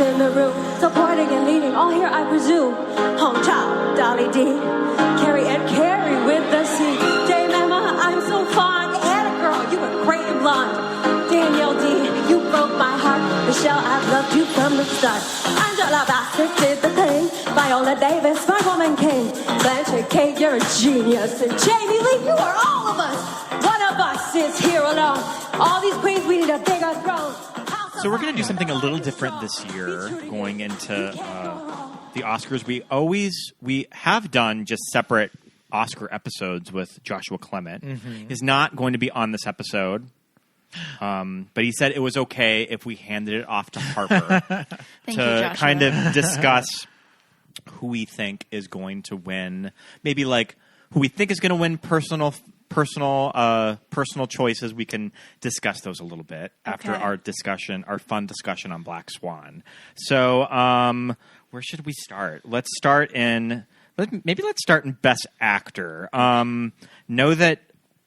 in the room, supporting and leading, all here I presume. Hong Chow, Dolly D, Kerry and Kerry with the C. Dame Emma, I'm so fond. Anna girl, you were great and blonde. Danielle D, you broke my heart. Michelle, I've loved you from the start. Angela Bassett did the thing. Viola Davis, my woman king. Blanche Kate, you're a genius. And Jamie Lee, you are all of us. One of us is here alone. All these queens, we need a bigger throne. So we're going to do something a little different this year going into the Oscars. We have done just separate Oscar episodes with Joshua Clement. Mm-hmm. He's not going to be on this episode. But he said it was okay if we handed it off to Harper to kind of discuss who we think is going to win. Maybe like who we think is going to win personal choices. We can discuss those a little bit after our fun discussion on Black Swan. So where should we start? Let's start in Best Actor. Know that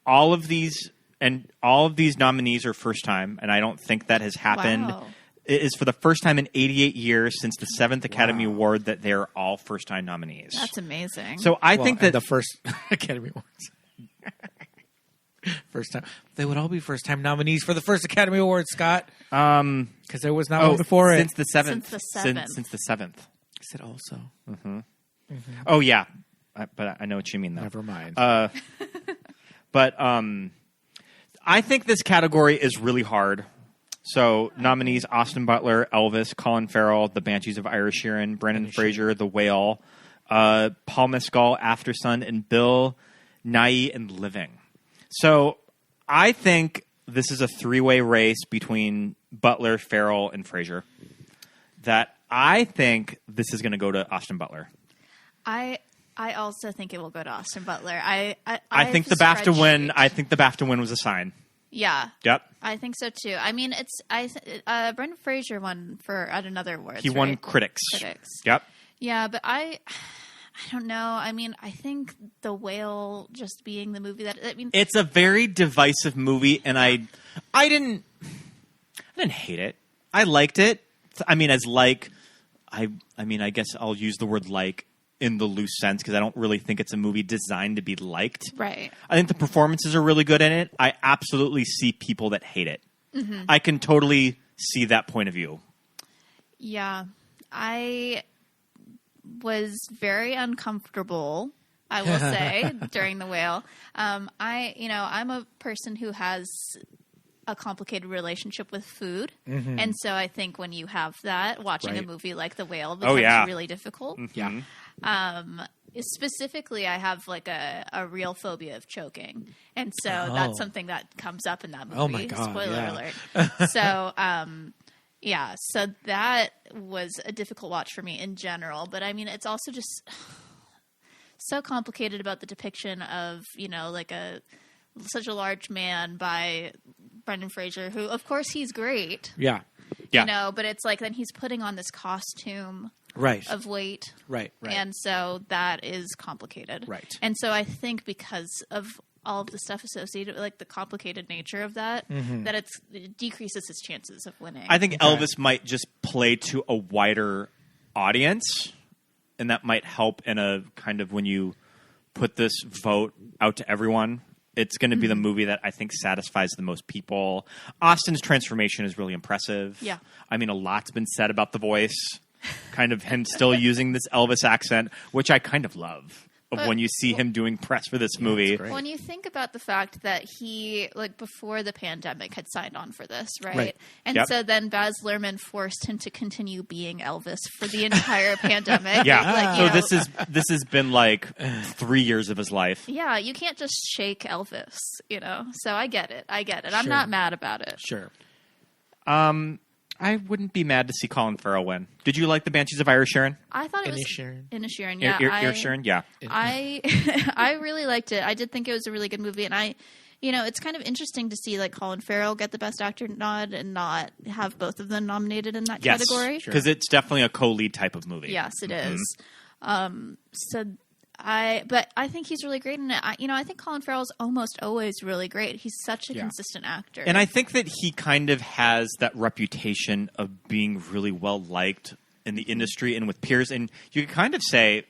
all of these nominees are first time, and I don't think that has happened. Wow. It is for the first time in 88 years since the 7th Academy Award that they're all first-time nominees. That's amazing. So I think that the first Academy Awards. First time. They would all be first-time nominees for the first Academy Award, Scott. Because there was not one before since it. The 7th. Since the 7th. I said also. Mm-hmm. Mm-hmm. Oh, yeah. But I know what you mean, though. Never mind. But I think this category is really hard. So nominees: Austin Butler, Elvis, Colin Farrell, The Banshees of Inisherin, Brendan Fraser, The Whale, Paul Mescal, After Sun, and Bill Nighy in Living. So I think this is a three-way race between Butler, Farrell, and Fraser. That I think this is going to go to Austin Butler. I also think it will go to Austin Butler. I think the BAFTA win. I think the BAFTA win was a sign. Yeah. Yep. I think so too. I mean, Brendan Fraser won at another award. He won Critics. Yep. Yeah, but I don't know. I mean, I think The Whale just being the movie it's a very divisive movie, and I didn't hate it. I liked it. I mean, I guess I'll use the word like in the loose sense because I don't really think it's a movie designed to be liked. Right. I think the performances are really good in it. I absolutely see people that hate it. Mm-hmm. I can totally see that point of view. Yeah. I was very uncomfortable, I will say, during The Whale. I'm a person who has a complicated relationship with food. Mm-hmm. And so I think when you have that, watching a movie like The Whale becomes really difficult. Mm-hmm. Yeah. Specifically, I have like a real phobia of choking. And so that's something that comes up in that movie. Oh my God. Spoiler alert. So, so that was a difficult watch for me in general. But I mean, it's also just so complicated about the depiction of, such a large man by Brendan Fraser, who, of course, he's great. Yeah. But it's like then he's putting on this costume of weight. Right. And so that is complicated. Right. And so I think because of all of the stuff associated with like the complicated nature of that, that it decreases his chances of winning. I think Elvis might just play to a wider audience, and that might help in a kind of when you put this vote out to everyone. It's going to be the movie that I think satisfies the most people. Austin's transformation is really impressive. Yeah. I mean, a lot's been said about the voice, kind of him still using this Elvis accent, which I kind of love. When you see him doing press for this movie. When you think about the fact that he, like before the pandemic, had signed on for this, right? And so then Baz Luhrmann forced him to continue being Elvis for the entire pandemic. Yeah. This has been like 3 years of his life. Yeah, you can't just shake Elvis, So I get it. I'm not mad about it. Sure. I wouldn't be mad to see Colin Farrell win. Did you like The Banshees of Inisherin? I thought it was Inisherin. Yeah, Inisherin, yeah. I really liked it. I did think it was a really good movie, and it's kind of interesting to see like Colin Farrell get the Best Actor nod and not have both of them nominated in that category. Because it's definitely a co-lead type of movie. Yes, it is. So But I think he's really great in it. I think Colin Farrell's almost always really great. He's such a consistent actor. And I think that he kind of has that reputation of being really well liked in the industry and with peers. And you could kind of say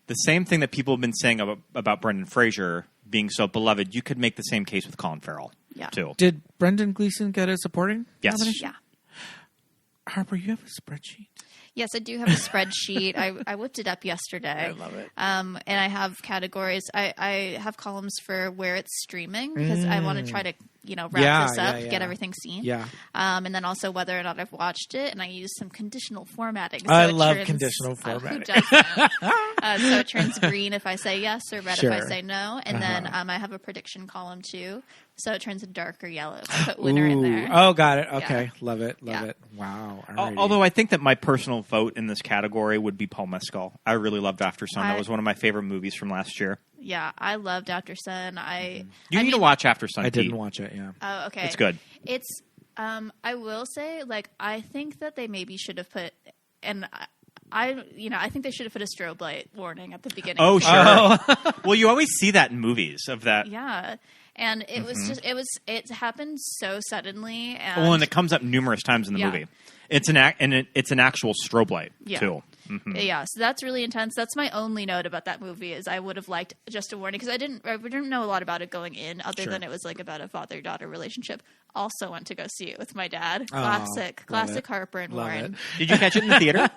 the same thing that people have been saying about Brendan Fraser being so beloved. You could make the same case with Colin Farrell, too. Did Brendan Gleeson get a supporting nomination? Yeah. Harper, you have a spreadsheet? Yes, I do have a spreadsheet. I whipped it up yesterday. I love it. And I have categories. I have columns for where it's streaming because I want to try to wrap this up, get everything seen. Yeah. And then also whether or not I've watched it, and I use some conditional formatting. So I love conditional formatting. Who doesn't? So it turns green if I say yes or red if I say no. And then I have a prediction column too. So it turns a darker yellow if I put winner in there. Oh, got it. Okay. Love it. Love it. Wow. Alrighty. Although I think that my personal vote in this category would be Paul Mescal. I really loved After Sun. That was one of my favorite movies from last year. Yeah, I loved After Sun. You need to watch After Sun. I didn't watch it, yeah. Oh, okay. It's good. It's I will say, I think that they maybe should have put, and I think they should have put a strobe light warning at the beginning. Oh, sure. Well, you always see that in movies of that. Yeah. And it was just, it happened so suddenly. And it comes up numerous times in the movie. It's an actual strobe light too. Mm-hmm. Yeah, so that's really intense. That's my only note about that movie is I would have liked just a warning because I didn't know a lot about it going in other than it was about a father-daughter relationship. Also went to go see it with my dad. Classic Harper and Warren. Did you catch it in the theater?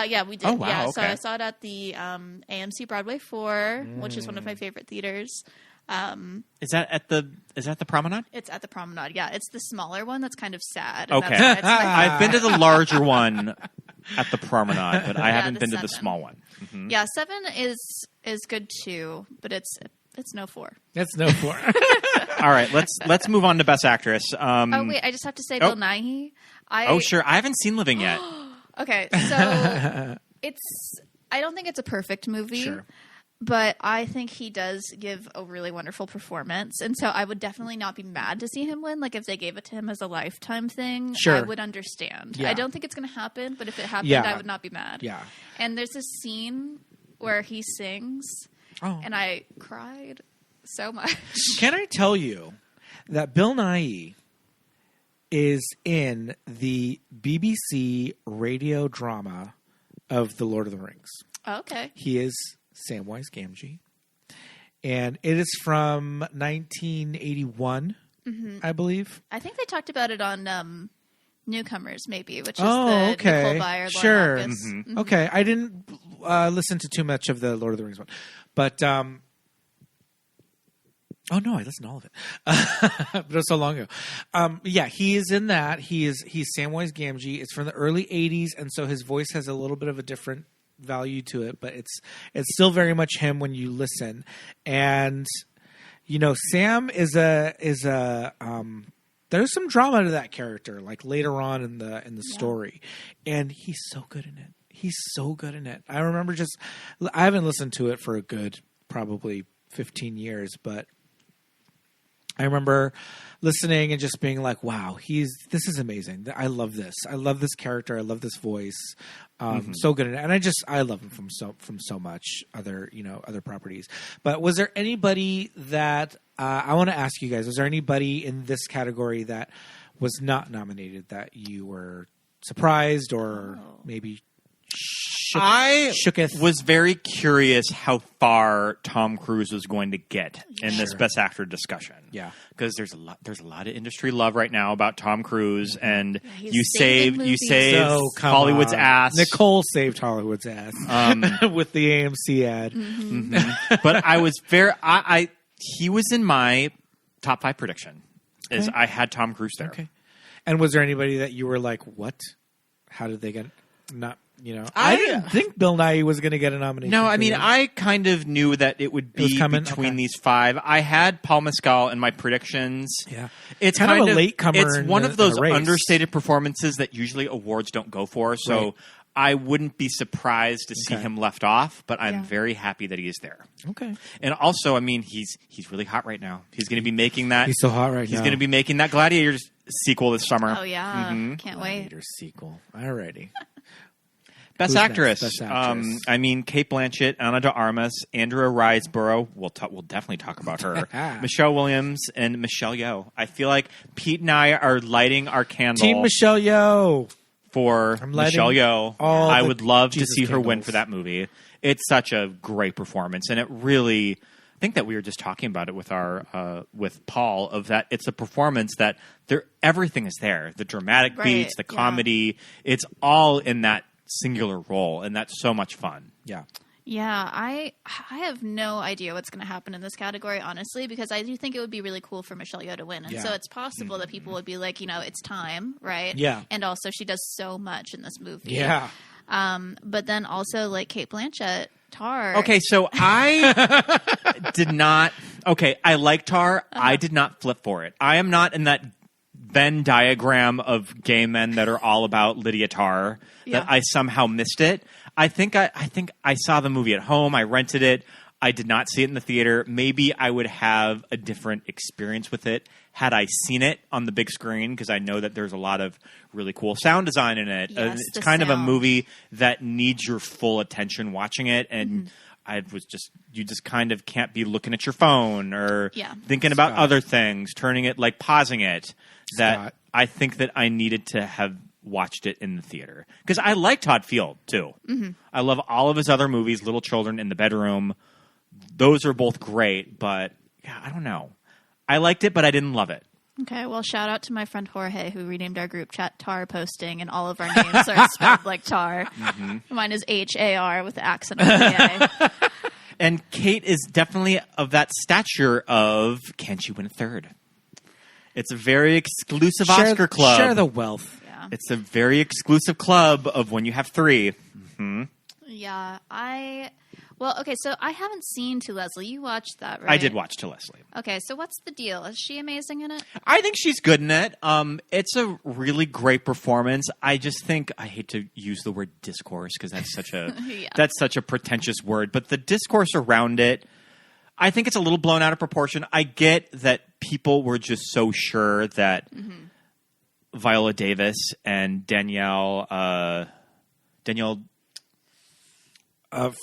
Yeah, we did. Oh, wow, yeah, okay. so I saw it at the AMC Broadway 4, which is one of my favorite theaters. Is that at the Promenade? It's at the Promenade. Yeah, it's the smaller one that's kind of sad. Okay, That's I've been to the larger one at the Promenade, but I haven't been to the small one. Mm-hmm. Yeah, 7 is good too, but it's no 4. It's no 4. All right, let's move on to Best Actress. Oh wait, I just have to say Bill Nighy. Sure, I haven't seen Living yet. Okay, so I don't think it's a perfect movie. Sure. But I think he does give a really wonderful performance. And so I would definitely not be mad to see him win. Like, if they gave it to him as a lifetime thing, I would understand. Yeah. I don't think it's going to happen, but if it happened, I would not be mad. Yeah. And there's this scene where he sings, and I cried so much. Can I tell you that Bill Nighy is in the BBC radio drama of The Lord of the Rings? Oh, okay. He is Samwise Gamgee, and it is from 1981, I believe. I think they talked about it on Newcomers, maybe, which is okay. Nicole Byer, Lauren Sure. Marcus. Mm-hmm. Okay, I didn't listen to too much of the Lord of the Rings one, but oh no, I listened to all of it. But it was so long ago. Yeah, he is in that. He's Samwise Gamgee. It's from the early 80s, and so his voice has a little bit of a different value to it, but it's still very much him when you listen. And Sam is a there's some drama to that character, like later on in the story, and he's so good in it. He's so good in it. I remember I haven't listened to it for a good probably 15 years, but I remember listening and just being like, wow, this is amazing. I love this. I love this character. I love this voice. So good in it. And I love him from so much other properties. But was there anybody that I want to ask you guys, was there anybody in this category that was not nominated that you were surprised or maybe shooketh? Was very curious how far Tom Cruise was going to get in this Best Actor discussion. Yeah, because there's a lot of industry love right now about Tom Cruise, and you saved Hollywood's ass. Nicole saved Hollywood's ass with the AMC ad. Mm-hmm. But I was he was in my top 5 prediction. Is I had Tom Cruise there. Okay, and was there anybody that you were like, what? How did they get not? I didn't think Bill Nighy was going to get a nomination. No, I mean, I kind of knew that it would be between these 5. I had Paul Mescal in my predictions. Yeah. It's kind of a latecomer. It's one of those understated performances that usually awards don't go for. So I wouldn't be surprised to see him left off, but I'm very happy that he is there. Okay. And also, I mean, he's really hot right now. He's going to be making that. He's so hot right now. He's going to be making that Gladiators sequel this summer. Oh, yeah. Can't wait. Gladiator sequel. Alrighty. Best Who's actress. next? Best actress. I mean, Kate Blanchett, Ana de Armas, Andrea Riseborough. We'll definitely talk about her. Michelle Williams and Michelle Yeoh. I feel like Pete and I are lighting our candle. Team Michelle Yeoh. For Michelle Yeoh. I would love to see her win candles. for that movie. It's such a great performance, and it really. I think that we were just talking about it with our with Paul of that. It's a performance that everything is there. The dramatic beats, the comedy. It's all in that singular role, and that's so much fun. Yeah. Yeah, I have no idea what's going to happen in this category, honestly, because I do think it would be really cool for Michelle Yeoh to win. And so it's possible that people would be like, it's time, right? Yeah. And also she does so much in this movie. Yeah. But then also like Kate Blanchett, Tar. Okay, so I did not... Okay, I like Tar. I did not flip for it. I am not in that Venn diagram of gay men that are all about Lydia Tarr that I somehow missed it. I think I saw the movie at home. I rented it. I did not see it in the theater. Maybe I would have a different experience with it had I seen it on the big screen, because I know that there's a lot of really cool sound design in it. Yes, It's kind of a movie that needs your full attention watching it, and you just kind of can't be looking at your phone or thinking about other things, turning it, like pausing it. That I think that I needed to have watched it in the theater, because I like Todd Field too. Mm-hmm. I love all of his other movies, Little Children, In the Bedroom. Those are both great, but I don't know. I liked it, but I didn't love it. Okay, well, shout out to my friend Jorge, who renamed our group chat Tar Posting, and all of our names are spelled like Tar. Mm-hmm. Mine is H-A-R with the accent on the A. And Kate is definitely of that stature of, can she win a third? It's a very exclusive Oscar club. Share the wealth. Yeah. It's a very exclusive club of when you have three. Mm-hmm. Yeah, well, okay, so I haven't seen To Leslie. You watched that, right? I did watch To Leslie. Okay, so what's the deal? Is she amazing in it? I think she's good in it. It's a really great performance. I just think I hate to use the word discourse because that's such a that's such a pretentious word. But the discourse around it, I think it's a little blown out of proportion. I get that people were just so sure that Viola Davis and Danielle.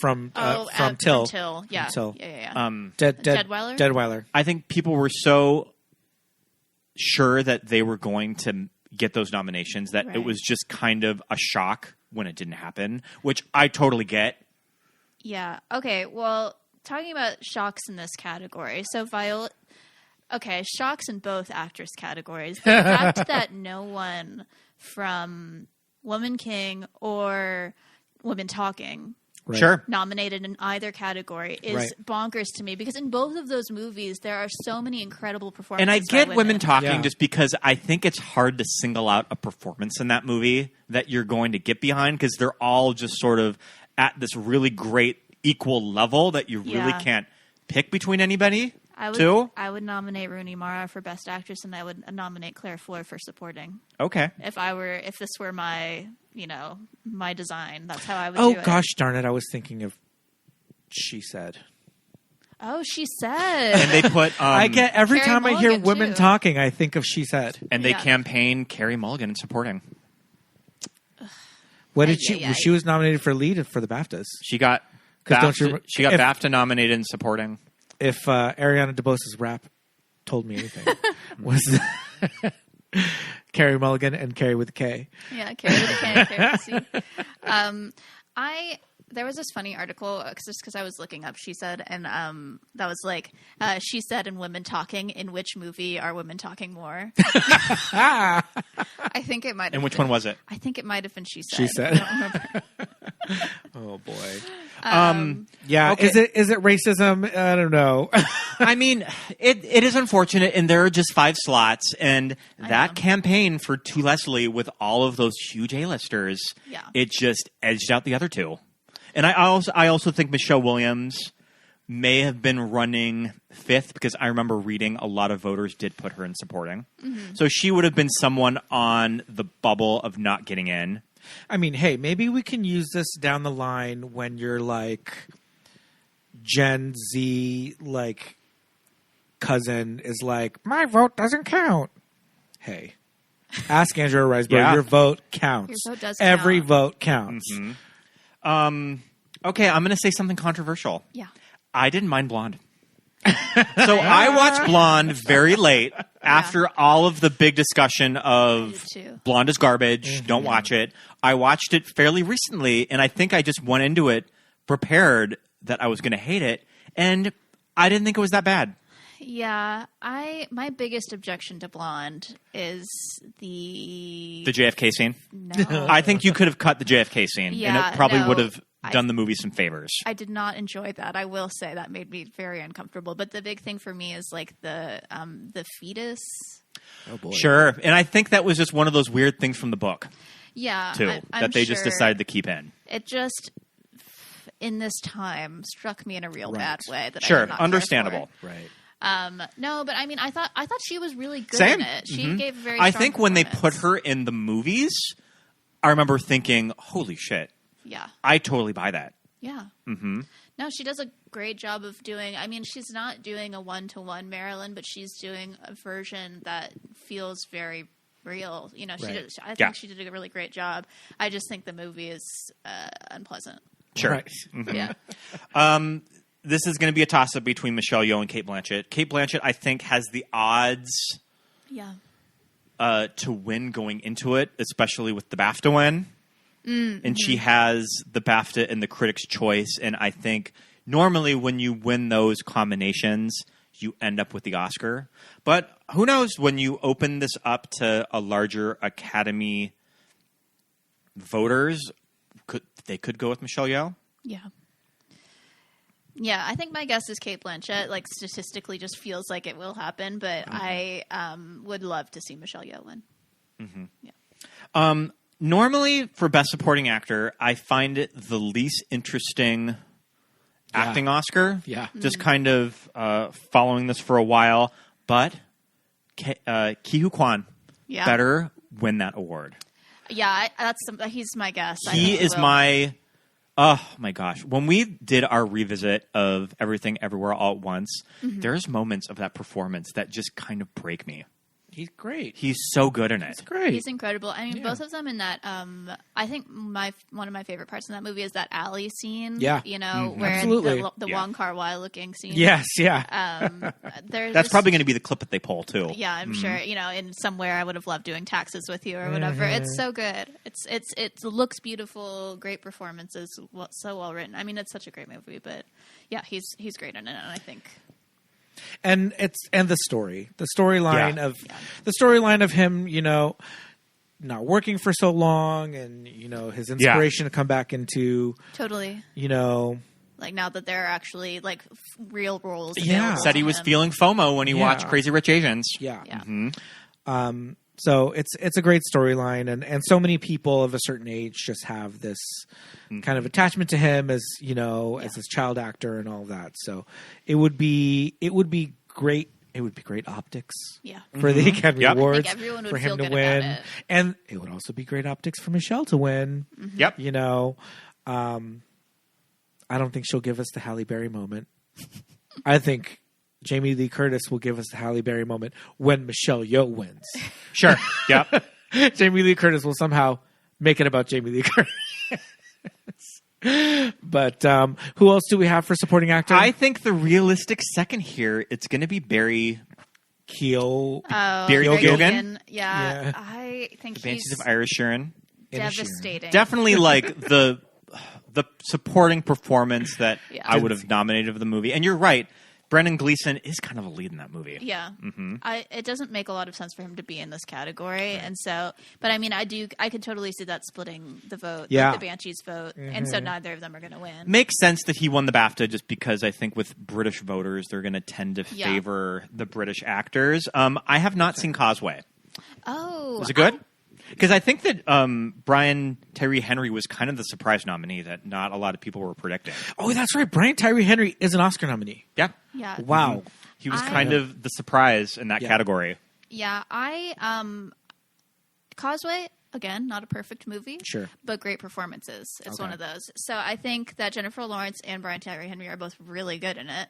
From Till. Yeah. Till. Yeah. Deadweiler? Deadweiler. I think people were so sure that they were going to get those nominations that it was just kind of a shock when it didn't happen, which I totally get. Yeah. Okay, well, talking about shocks in this category. So Viola... Okay, shocks in both actress categories. The fact that no one from Woman King or Women Talking... Right. Sure. nominated in either category is bonkers to me, because in both of those movies there are so many incredible performances. And I get by Women Talking just because I think it's hard to single out a performance in that movie that you're going to get behind, because they're all just sort of at this really great equal level that you really can't pick between anybody. I would nominate Rooney Mara for Best Actress, and I would nominate Claire Foy for Supporting. Okay. If this were my my design, that's how I would do it. Oh, gosh darn it. I was thinking of She Said. Oh, She Said. And they put... I get every Carey time I hear Mulligan, women too. talking, I think of She Said. And they campaign Carey Mulligan in Supporting. What did she... She was nominated for lead for the BAFTAs. She got BAFTA nominated in Supporting. If Ariana DeBose's rap told me anything, was Carey Mulligan and Carey with a K. Yeah, Carey with a K and Carey with a C. There was this funny article just because I was looking up She Said, and that was like, She Said and Women Talking, in which movie are women talking more? I think it might have And which one was it? I think it might have been She Said. She Said. I don't remember. Oh, boy. Yeah. Okay. Is it racism? I don't know. I mean, it is unfortunate, and there are just 5 slots, and that campaign for To Leslie with all of those huge A-listers, it just edged out the other 2. And I also think Michelle Williams may have been running 5th, because I remember reading a lot of voters did put her in Supporting. Mm-hmm. So she would have been someone on the bubble of not getting in. I mean, hey, maybe we can use this down the line when you're like Gen Z, like cousin is like, my vote doesn't count. Hey, ask Angela Riseborough. Your vote counts. Your vote does Every count. vote counts. Mm-hmm. Okay, I'm going to say something controversial. Yeah. I didn't mind Blonde. So I watched Blonde very late after all of the big discussion of I did too. Blonde is garbage, don't watch it. I watched it fairly recently, and I think I just went into it prepared that I was going to hate it, and I didn't think it was that bad. Yeah, my biggest objection to Blonde is the JFK scene? No. I think you could have cut the JFK scene, and Yeah, it probably no, would have done the movie some favors. I did not enjoy that. I will say that made me very uncomfortable. But the big thing for me is like the fetus. Oh boy. Sure, and I think that was just one of those weird things from the book, Yeah, too, I'm that they just sure decided to keep in. It just in this time struck me in a real bad way. That I Sure, did not care understandable. Right. for. No, but I mean, I thought she was really good Same. in it. She gave a very. I strong think when they put performance. her in the movies, I remember thinking, holy shit, Yeah. I totally buy that. Yeah. Mm-hmm. No, she does a great job of doing. I mean, she's not doing a 1-to-1 Marilyn, but she's doing a version that feels very real. You know, Right. I think she did a really great job. I just think the movie is unpleasant. Sure. Right. Yeah. This is going to be a toss-up between Michelle Yeoh and Cate Blanchett. Cate Blanchett, I think, has the odds Yeah. to win going into it, especially with the BAFTA win. And she has the BAFTA and the Critics' Choice. And I think normally when you win those combinations, you end up with the Oscar. But who knows, when you open this up to a larger Academy voters, they could go with Michelle Yeoh. Yeah. Yeah, I think my guess is Cate Blanchett. Like, statistically just feels like it will happen, but I would love to see Michelle Yeoh win. Yeah. Normally, for Best Supporting Actor, I find it the least interesting acting Oscar. Yeah. Just kind of following this for a while. But Ki-Hu Kwan Yeah. better win that award. Yeah, he's my guess. I He think is will. my... Oh, my gosh. When we did our revisit of Everything Everywhere All at Once, there's moments of that performance that just kind of break me. He's great. He's so good in it. He's great. He's incredible. I mean, both of them in that. I think one of my favorite parts in that movie is that alley scene. Yeah. You know, where Absolutely. the Yeah. Wong Kar-wai looking scene. Yes. Yeah. That's probably going to be the clip that they pull, too. Yeah, I'm sure. You know, in somewhere I would have loved doing Taxes with You or whatever. It's so good. It looks beautiful. Great performances. So well written. I mean, it's such a great movie. But yeah, he's great in it, and I think. And the storyline of him, you know, not working for so long, and you know his inspiration to come back into, Totally. you know, Like now that there are actually like real roles. Yeah. available Said to he was him. feeling FOMO when he Yeah. watched Crazy Rich Asians. yeah. Yeah. So it's a great storyline, and so many people of a certain age just have this kind of attachment to him as, you know, as his child actor and all that. So it would be great. It would be great optics Yeah. for the Academy Yep. Awards I think everyone would for feel him to good about win, it. and it would also be great optics for Michelle to win. Yep. You know, I don't think she'll give us the Halle Berry moment. I think Jamie Lee Curtis will give us the Halle Berry moment when Michelle Yeoh wins. Sure. Yep. Jamie Lee Curtis will somehow make it about Jamie Lee Curtis. But who else do we have for supporting actor? I think the realistic second here, it's going to be Barry Keel. Barry Barry Keoghan? Yeah, Yeah. I think Banshees he's of Inisherin. devastating. Definitely like the supporting performance that Yeah. I would have nominated for the movie. And you're right. Brendan Gleeson is kind of a lead in that movie. Yeah, it doesn't make a lot of sense for him to be in this category, and so. But I mean, I could totally see that splitting the vote, Yeah. like the Banshees vote, and so neither of them are going to win. Makes sense that he won the BAFTA just because I think with British voters, they're going to tend to Yeah. favor the British actors. I have not seen Causeway. Oh, Was it good? Because I think that Brian Tyree Henry was kind of the surprise nominee that not a lot of people were predicting. Oh, that's right. Brian Tyree Henry is an Oscar nominee. Yeah. Yeah. Wow. He was kind of the surprise in that Yeah. category. Yeah, Causeway, again, not a perfect movie. Sure. But great performances. It's Okay. one of those. So I think that Jennifer Lawrence and Brian Tyree Henry are both really good in it.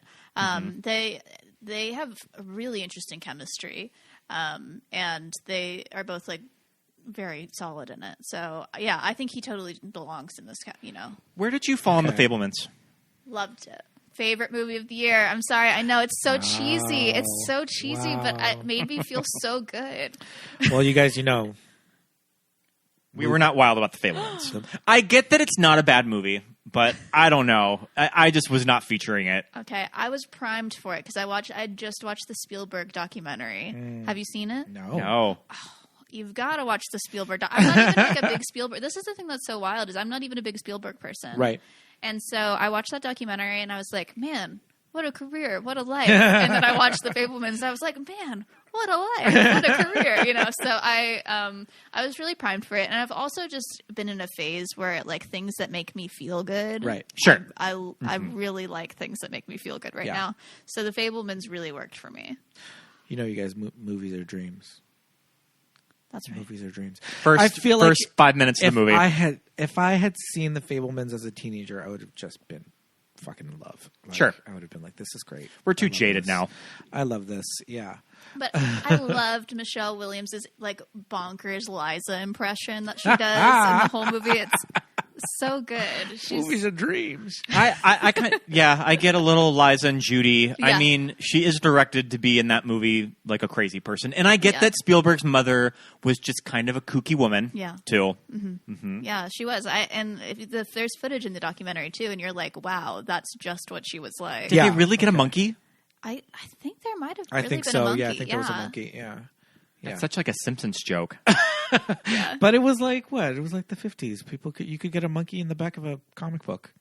They have a really interesting chemistry. And they are both like very solid in it. So yeah, I think he totally belongs in this. Where did you fall on the Fablemans? Loved it. Favorite movie of the year. I'm sorry. I know it's so cheesy. It's so cheesy, but it made me feel so good. Well, you guys, We were not wild about the Fablemans. I get that it's not a bad movie, but I don't know. I just was not featuring it. Okay, I was primed for it because I just watched the Spielberg documentary. Have you seen it? No. You've got to watch the Spielberg. I'm not even like a big Spielberg. This is the thing that's so wild is I'm not even a big Spielberg person. Right. And so I watched that documentary and I was like, man, what a career, what a life. And then I watched the Fablemans and I was like, man, what a life, what a career, So I was really primed for it. And I've also just been in a phase where like things that make me feel good. Right. Sure. I really like things that make me feel good right now. So the Fablemans really worked for me. You guys, movies are dreams. That's right. Movies are dreams. I feel like 5 minutes of the movie. If I had seen the Fablemans as a teenager, I would have just been fucking in love. Sure. I would have been like, this is great. We're too jaded now. I love this. Yeah. But I loved Michelle Williams' like bonkers Liza impression that she does in the whole movie. It's so good. Movies are dreams. I get a little Liza and Judy. Yeah. I mean, she is directed to be in that movie like a crazy person. And I get that Spielberg's mother was just kind of a kooky woman, too. Yeah, she was. If there's footage in the documentary, too, and you're like, wow, that's just what she was like. Did they really get a monkey? I think there might have I really think been so. a monkey. Yeah, I think there was a monkey. Yeah. That's such like a Simpsons joke. But it was like what? It was like the 50s. You could get a monkey in the back of a comic book.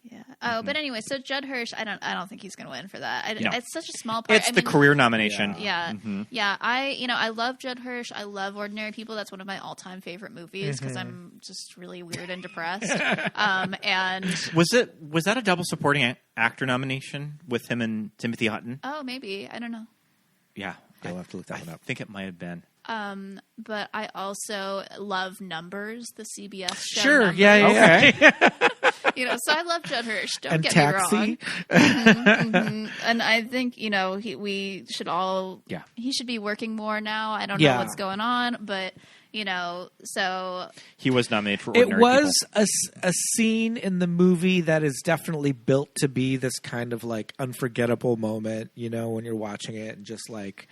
Yeah. Oh, but anyway, so Judd Hirsch, I don't think he's going to win for that. No. It's such a small part. It's the career nomination. Yeah. Yeah. I love Judd Hirsch. I love Ordinary People. That's one of my all-time favorite movies because I'm just really weird and depressed. And was that a double supporting actor nomination with him and Timothy Hutton? oh, maybe, I don't know. Yeah. I'll have to look that one I up. think it might have been. But I also love Numbers, the CBS show. Sure. Numbers. Yeah. Okay. So I love Judd Hirsch. Don't And get Taxi. me wrong. And I think we should all. Yeah. He should be working more now. I don't know what's going on, but so He was nominated for Ordinary It was People. a scene in the movie that is definitely built to be this kind of like unforgettable moment, when you're watching it and just like.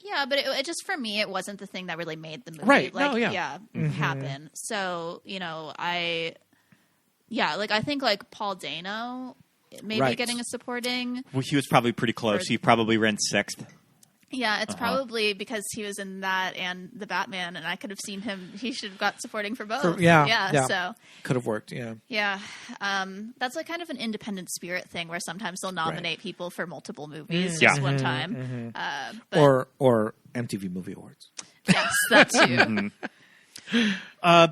yeah, but it just for me, it wasn't the thing that really made the movie Right. No, yeah. happen. So I think like Paul Dano maybe Right. getting a supporting. Well, he was probably pretty close. He probably ran sixth. Yeah, it's probably because he was in that and the Batman, and I could have seen him. He should have got supporting for both. Yeah. So Could have worked. Yeah. yeah, that's like kind of an independent spirit thing where sometimes they'll nominate people for multiple movies just one time. But Or MTV Movie Awards. yes, that too.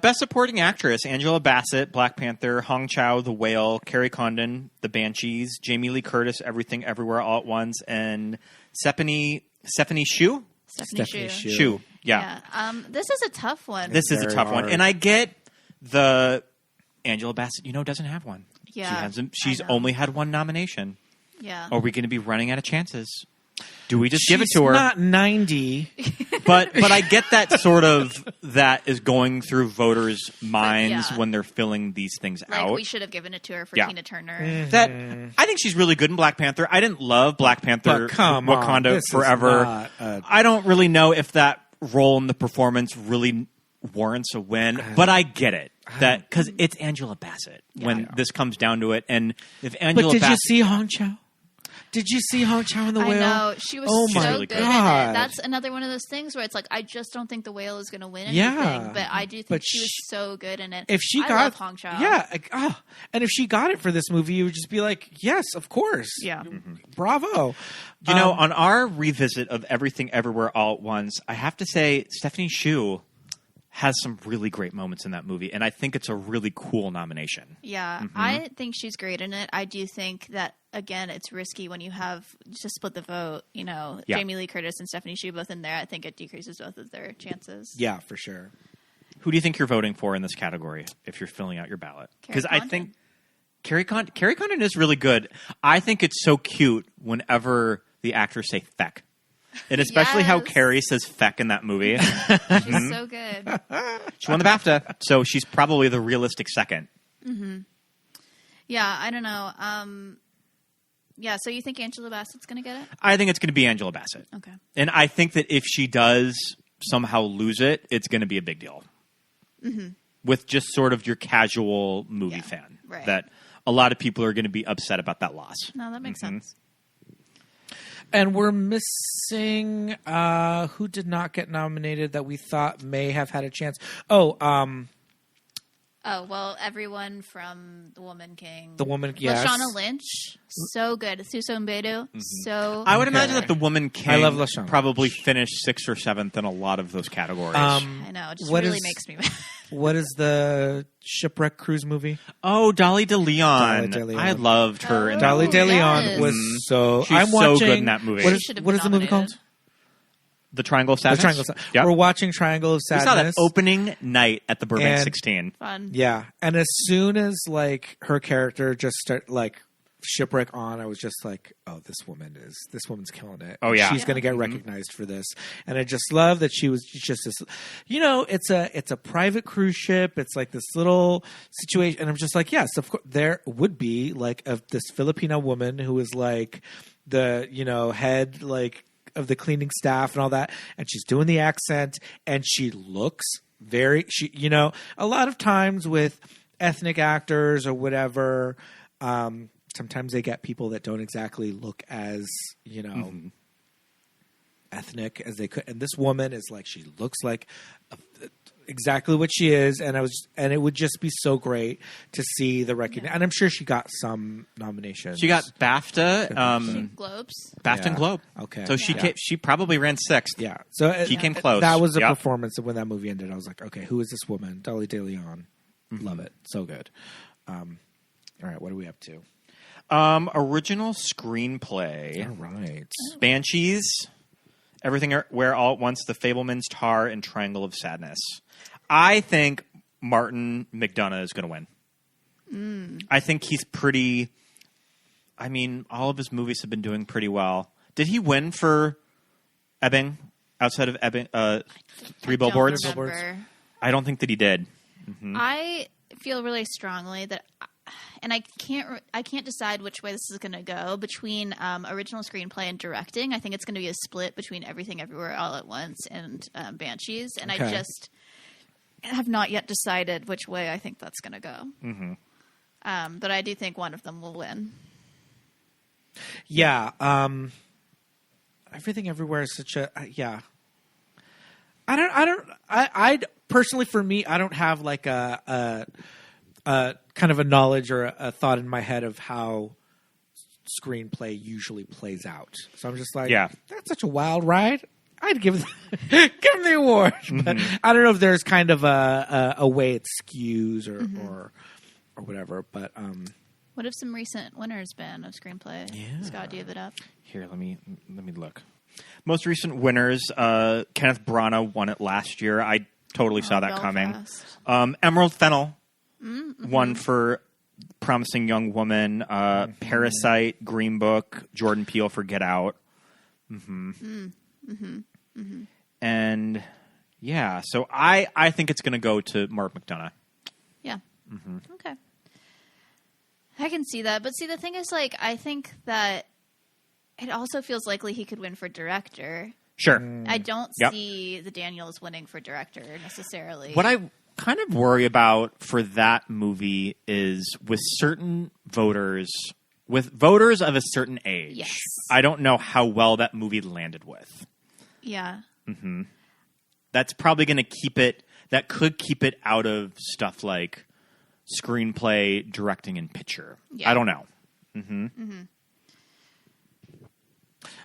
Best Supporting Actress: Angela Bassett, Black Panther; Hong Chow, The Whale; Kerry Condon, The Banshees; Jamie Lee Curtis, Everything Everywhere All at Once; and Stephanie Hsu. Stephanie Hsu. Hsu. Yeah. This is a tough one. This is a Very tough one, hard. and I get the Angela Bassett. doesn't have one. Yeah, She's I know. only had one nomination. Yeah. Are we going to be running out of chances? Do we just give it She's to her? not 90. But I get that sort of that is going through voters' minds yeah. when they're filling these things Like out. we should have given it to her for Yeah. Tina Turner. That I think she's really good in Black Panther. I didn't love Black Panther But come on, Wakanda this is Forever. not a- I don't really know if that role in the performance really warrants a win, but I get it. That because it's Angela Bassett when this comes down to it, and if Angela But did you Bassett, see Hong Chow? Did you see Hong Chow in The Whale? I know. She was Oh so my really good good. in God. it. That's another one of those things where it's like, I just don't think The Whale is going to win Yeah. anything. But I do think But she was so good in it. If she I got love Hong Chow. Yeah. And if she got it for this movie, you would just be like, yes, of course. Yeah. Bravo. on our revisit of Everything Everywhere All at Once, I have to say Stephanie Hsu has some really great moments in that movie, and I think it's a really cool nomination. Yeah. I think she's great in it. I do think that, again, it's risky when you have to split the vote, Yeah. Jamie Lee Curtis and Stephanie Hsu both in there. I think it decreases both of their chances. Yeah, for sure. Who do you think you're voting for in this category if you're filling out your ballot? Because I Condon. think Kerry Condon is really good. I think it's so cute whenever the actors say feck. And especially how Yes. Kerry says feck in that movie. She's so good. She won the BAFTA, so she's probably the realistic second. Yeah, I don't know. Yeah, so you think Angela Bassett's going to get it? I think it's going to be Angela Bassett. Okay. And I think that if she does somehow lose it, it's going to be a big deal. With just sort of your casual movie fan. right. That a lot of people are going to be upset about that loss. No, that makes sense. And we're missing who did not get nominated that we thought may have had a chance. Oh, well, everyone from The Woman King. The Woman, yes. Lashana Lynch, so good. Suso Mbedu, so I would good. imagine that The Woman King I love LaShawn. probably finished 6th or 7th in a lot of those categories. I know, it just What really is- makes me mad. What is the shipwreck cruise movie? Dolly DeLeon. Dolly DeLeon. I loved her in that Dolly movie. DeLeon yes. was so. She's I'm so watching, good in that movie. What She is, should have what been is the movie called? nominated. The Triangle of The Sadness. Triangle. of Sadness. Yep. We're watching Triangle of We Sadness. saw that opening night at the Burbank And- 16. Fun. Yeah, and as soon as like her character just start like shipwreck on, I was just like, oh, this woman's killing it. Oh, yeah. She's going to get recognized for this. And I just love that she was just this, it's a private cruise ship. It's like this little situation. And I'm just like, yes, of course there would be like this Filipino woman who is like the, head like of the cleaning staff and all that. And she's doing the accent and she looks a lot of times with ethnic actors or whatever, sometimes they get people that don't exactly look as, ethnic as they could. And this woman is like, she looks like exactly what she is. And it would just be so great to see the recognition. Yeah. And I'm sure she got some nominations. She got BAFTA, Globes. BAFTA Yeah. and Globe. Okay. So she probably ran 6th. Yeah. So She came close. That was a Yep. performance. And when that movie ended, I was like, okay, who is this woman? Dolly DeLeon. Love it. So good. All right. What are we up to? Original screenplay. All right. Banshees, Everything Where All at Once, The Fabelmans, Tar, and Triangle of Sadness. I think Martin McDonagh is going to win. I think he's pretty... I mean, all of his movies have been doing pretty well. Did he win for Ebbing? Outside of Ebbing? Three Billboards? Don't remember. I don't think that he did. I feel really strongly that, and I can't decide which way this is going to go between original screenplay and directing. I think it's going to be a split between Everything Everywhere All at Once and Banshees, and Okay. I just have not yet decided which way I think that's going to go. But I do think one of them will win. Yeah. Everything Everywhere is such a yeah. I personally, for me, I don't have like a kind of a knowledge or a thought in my head of how screenplay usually plays out. So I'm just like, Yeah. that's such a wild ride. I'd give them the award, but I don't know if there's kind of a way it skews or whatever. But What have some recent winners been of screenplay? Yeah. Scott, do you have it up? Here, let me look. Most recent winners, Kenneth Branagh won it last year. I totally saw that Belfast. coming. Emerald Fennell won for Promising Young Woman. Parasite, Green Book, Jordan Peele for Get Out. And yeah, so I think it's going to go to Mark McDonagh. Yeah. Okay. I can see that. But see, the thing is, like, I think that it also feels likely he could win for director. Sure. I don't Yep. see the Daniels winning for director necessarily. What I kind of worry about for that movie is with certain voters, with voters of a certain age, Yes. I don't know how well that movie landed with. Yeah. That's probably going to keep it, that could keep it out of stuff like screenplay, directing, and picture. Yeah. I don't know.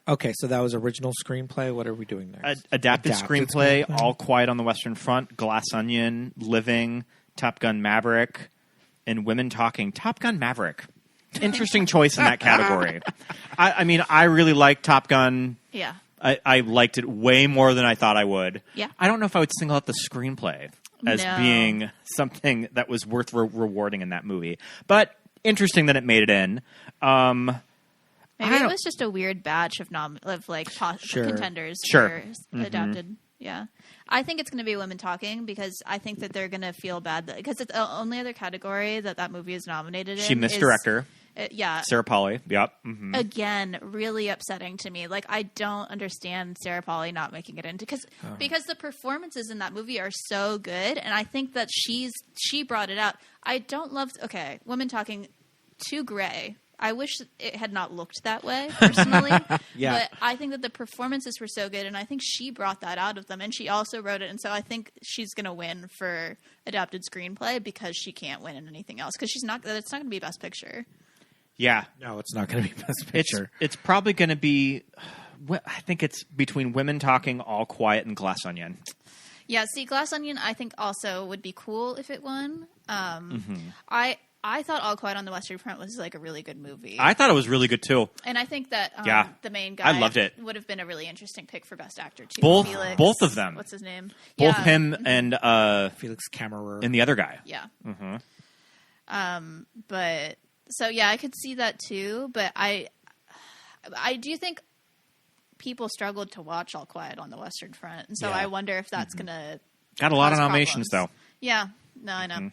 okay, so that was original screenplay. What are we doing next? Adapted screenplay, All Quiet on the Western Front, Glass Onion, Living, Top Gun Maverick, and Women Talking. Top Gun Maverick. Interesting choice in that category. I mean, I really like Top Gun. Yeah. I liked it way more than I thought I would. Yeah. I don't know if I would single out the screenplay as No. being something that was worth rewarding in that movie. But interesting that it made it in. Maybe it was just a weird batch of contenders Sure. for adapted. Yeah. I think it's going to be Women Talking because I think that they're going to feel bad because it's the only other category that movie is nominated in. She missed director. Yeah. Sarah Polley. Yep. Mm-hmm. Again, really upsetting to me. Like, I don't understand Sarah Polley not making it into because the performances in that movie are so good, and I think that she brought it out. I don't love. Okay, Women Talking, too gray. I wish it had not looked that way, personally. Yeah. But I think that the performances were so good, and I think she brought that out of them, and she also wrote it, and so I think she's going to win for adapted screenplay because she can't win in anything else because it's not going to be Best Picture. Yeah. No, it's not going to be Best Picture. It's probably going to be, I think it's between Women Talking, All Quiet, and Glass Onion. Yeah, see, Glass Onion I think also would be cool if it won. I thought All Quiet on the Western Front was like a really good movie. I thought it was really good too. And I think that the main guy I loved it. would have been a really interesting pick for Best Actor too. Both of them. What's his name? Both him and Felix Kammerer. and the other guy. Yeah. Mm-hmm. But so yeah, I could see that too. But I do think people struggled to watch All Quiet on the Western Front, and so I wonder if that's gonna got a lot of cause nominations problems. though. Yeah. No, I know.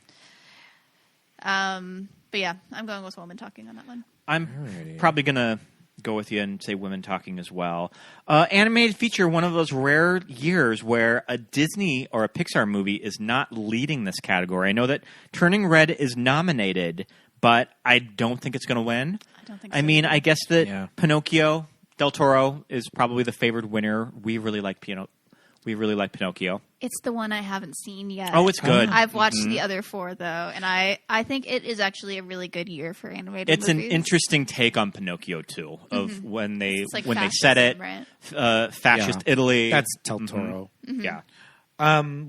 But yeah, I'm going with Women Talking on that one. I'm probably going to go with you and say Women Talking as well. Animated feature, one of those rare years where a Disney or a Pixar movie is not leading this category. I know that Turning Red is nominated, but I don't think it's going to win. I don't think so. I mean, I guess that Pinocchio, Del Toro is probably the favored winner. We really like Pinocchio. It's the one I haven't seen yet. Oh, it's good. I've watched the other four, though, and I think it is actually a really good year for animated It's movies. an interesting take on Pinocchio, too, of when they like when they said it, fascism, fascist Italy. That's Del Toro. Yeah.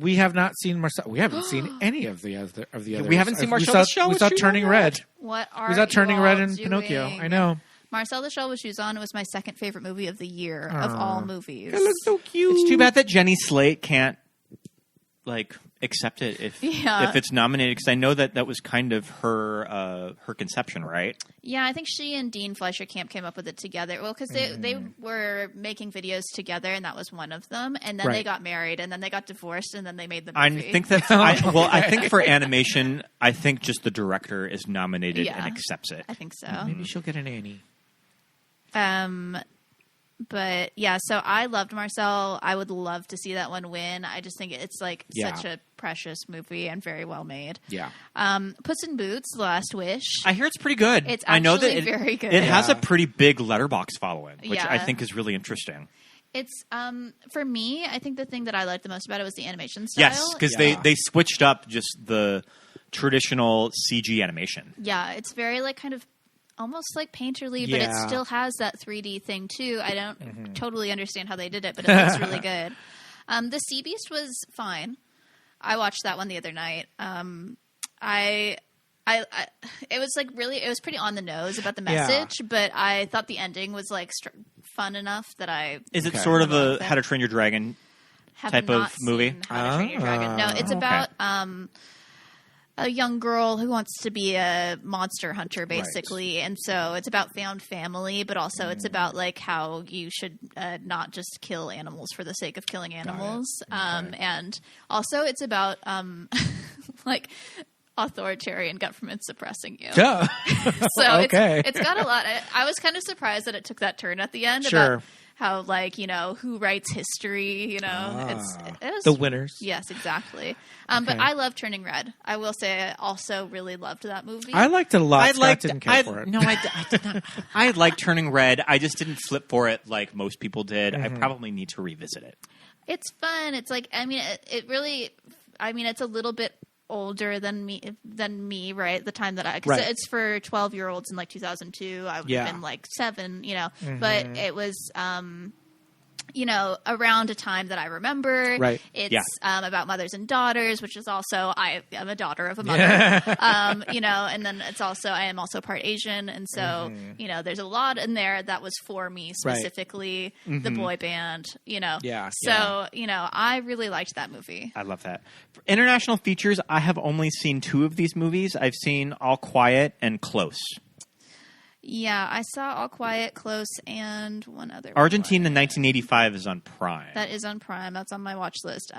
We have not seen Marcel. We haven't seen any of the others. We haven't seen Marcel the Shell We with saw Shoes Turning on Red. What are We saw Turning you Red all and Pinocchio. doing? I know. Marcel the Shell with Shoes On was my second favorite movie of the year of all movies. It looks so cute. It's too bad that Jenny Slate can't accept it if it's nominated, because I know that was kind of her conception, right? Yeah, I think she and Dean Fleischer Camp came up with it together. Well, because they were making videos together, and that was one of them. And then they got married, and then they got divorced, and then they made the movie. I think that's I think for animation, I think just the director is nominated and accepts it. I think so. Maybe she'll get an Annie. But yeah, so I loved Marcel. I would love to see that one win. I just think it's such a precious movie and very well made. Yeah. Puss in Boots: The Last Wish. I hear it's pretty good. It's I know that actually very good. It has a pretty big letterbox following, which Yeah. I think is really interesting. It's for me, I think the thing that I liked the most about it was the animation style. Yes, because they switched up just the traditional CG animation. Yeah, it's very kind of almost like painterly, but it still has that 3D thing too. I don't totally understand how they did it, but it looks really good. The Sea Beast was fine. I watched that one the other night. It was it was pretty on the nose about the message, but I thought the ending was fun enough that I. Is it sort of a How to Train Your Dragon type of movie? How to Train Your Dragon. No, it's about a young girl who wants to be a monster hunter, basically. Right. And so it's about found family, but also it's about how you should not just kill animals for the sake of killing animals. And also it's about authoritarian government suppressing you. Yeah. So it's got a lot. I was kind of surprised that it took that turn at the end about how who writes history, it was, the winners. Yes, exactly. But I love Turning Red. I will say I also really loved that movie. I liked it a lot. Scott didn't care for it. No, I did not. I liked Turning Red. I just didn't flip for it like most people did. I probably need to revisit it. It's fun. It's it really, it's a little bit older than me, right? The time that because it's for 12-year-olds in 2002. I would have been 7, but it was around a time that I remember. Right. It's about mothers and daughters, which is also I am a daughter of a mother. And then it's also I am also part Asian, and so there's a lot in there that was for me specifically. The boy band, So I really liked that movie. I love that. For international features, I have only seen 2 of these movies. I've seen All Quiet and Close. Yeah, I saw All Quiet, Close, and one other. Argentina one. 1985 is on Prime. That is on Prime. That's on my watch list.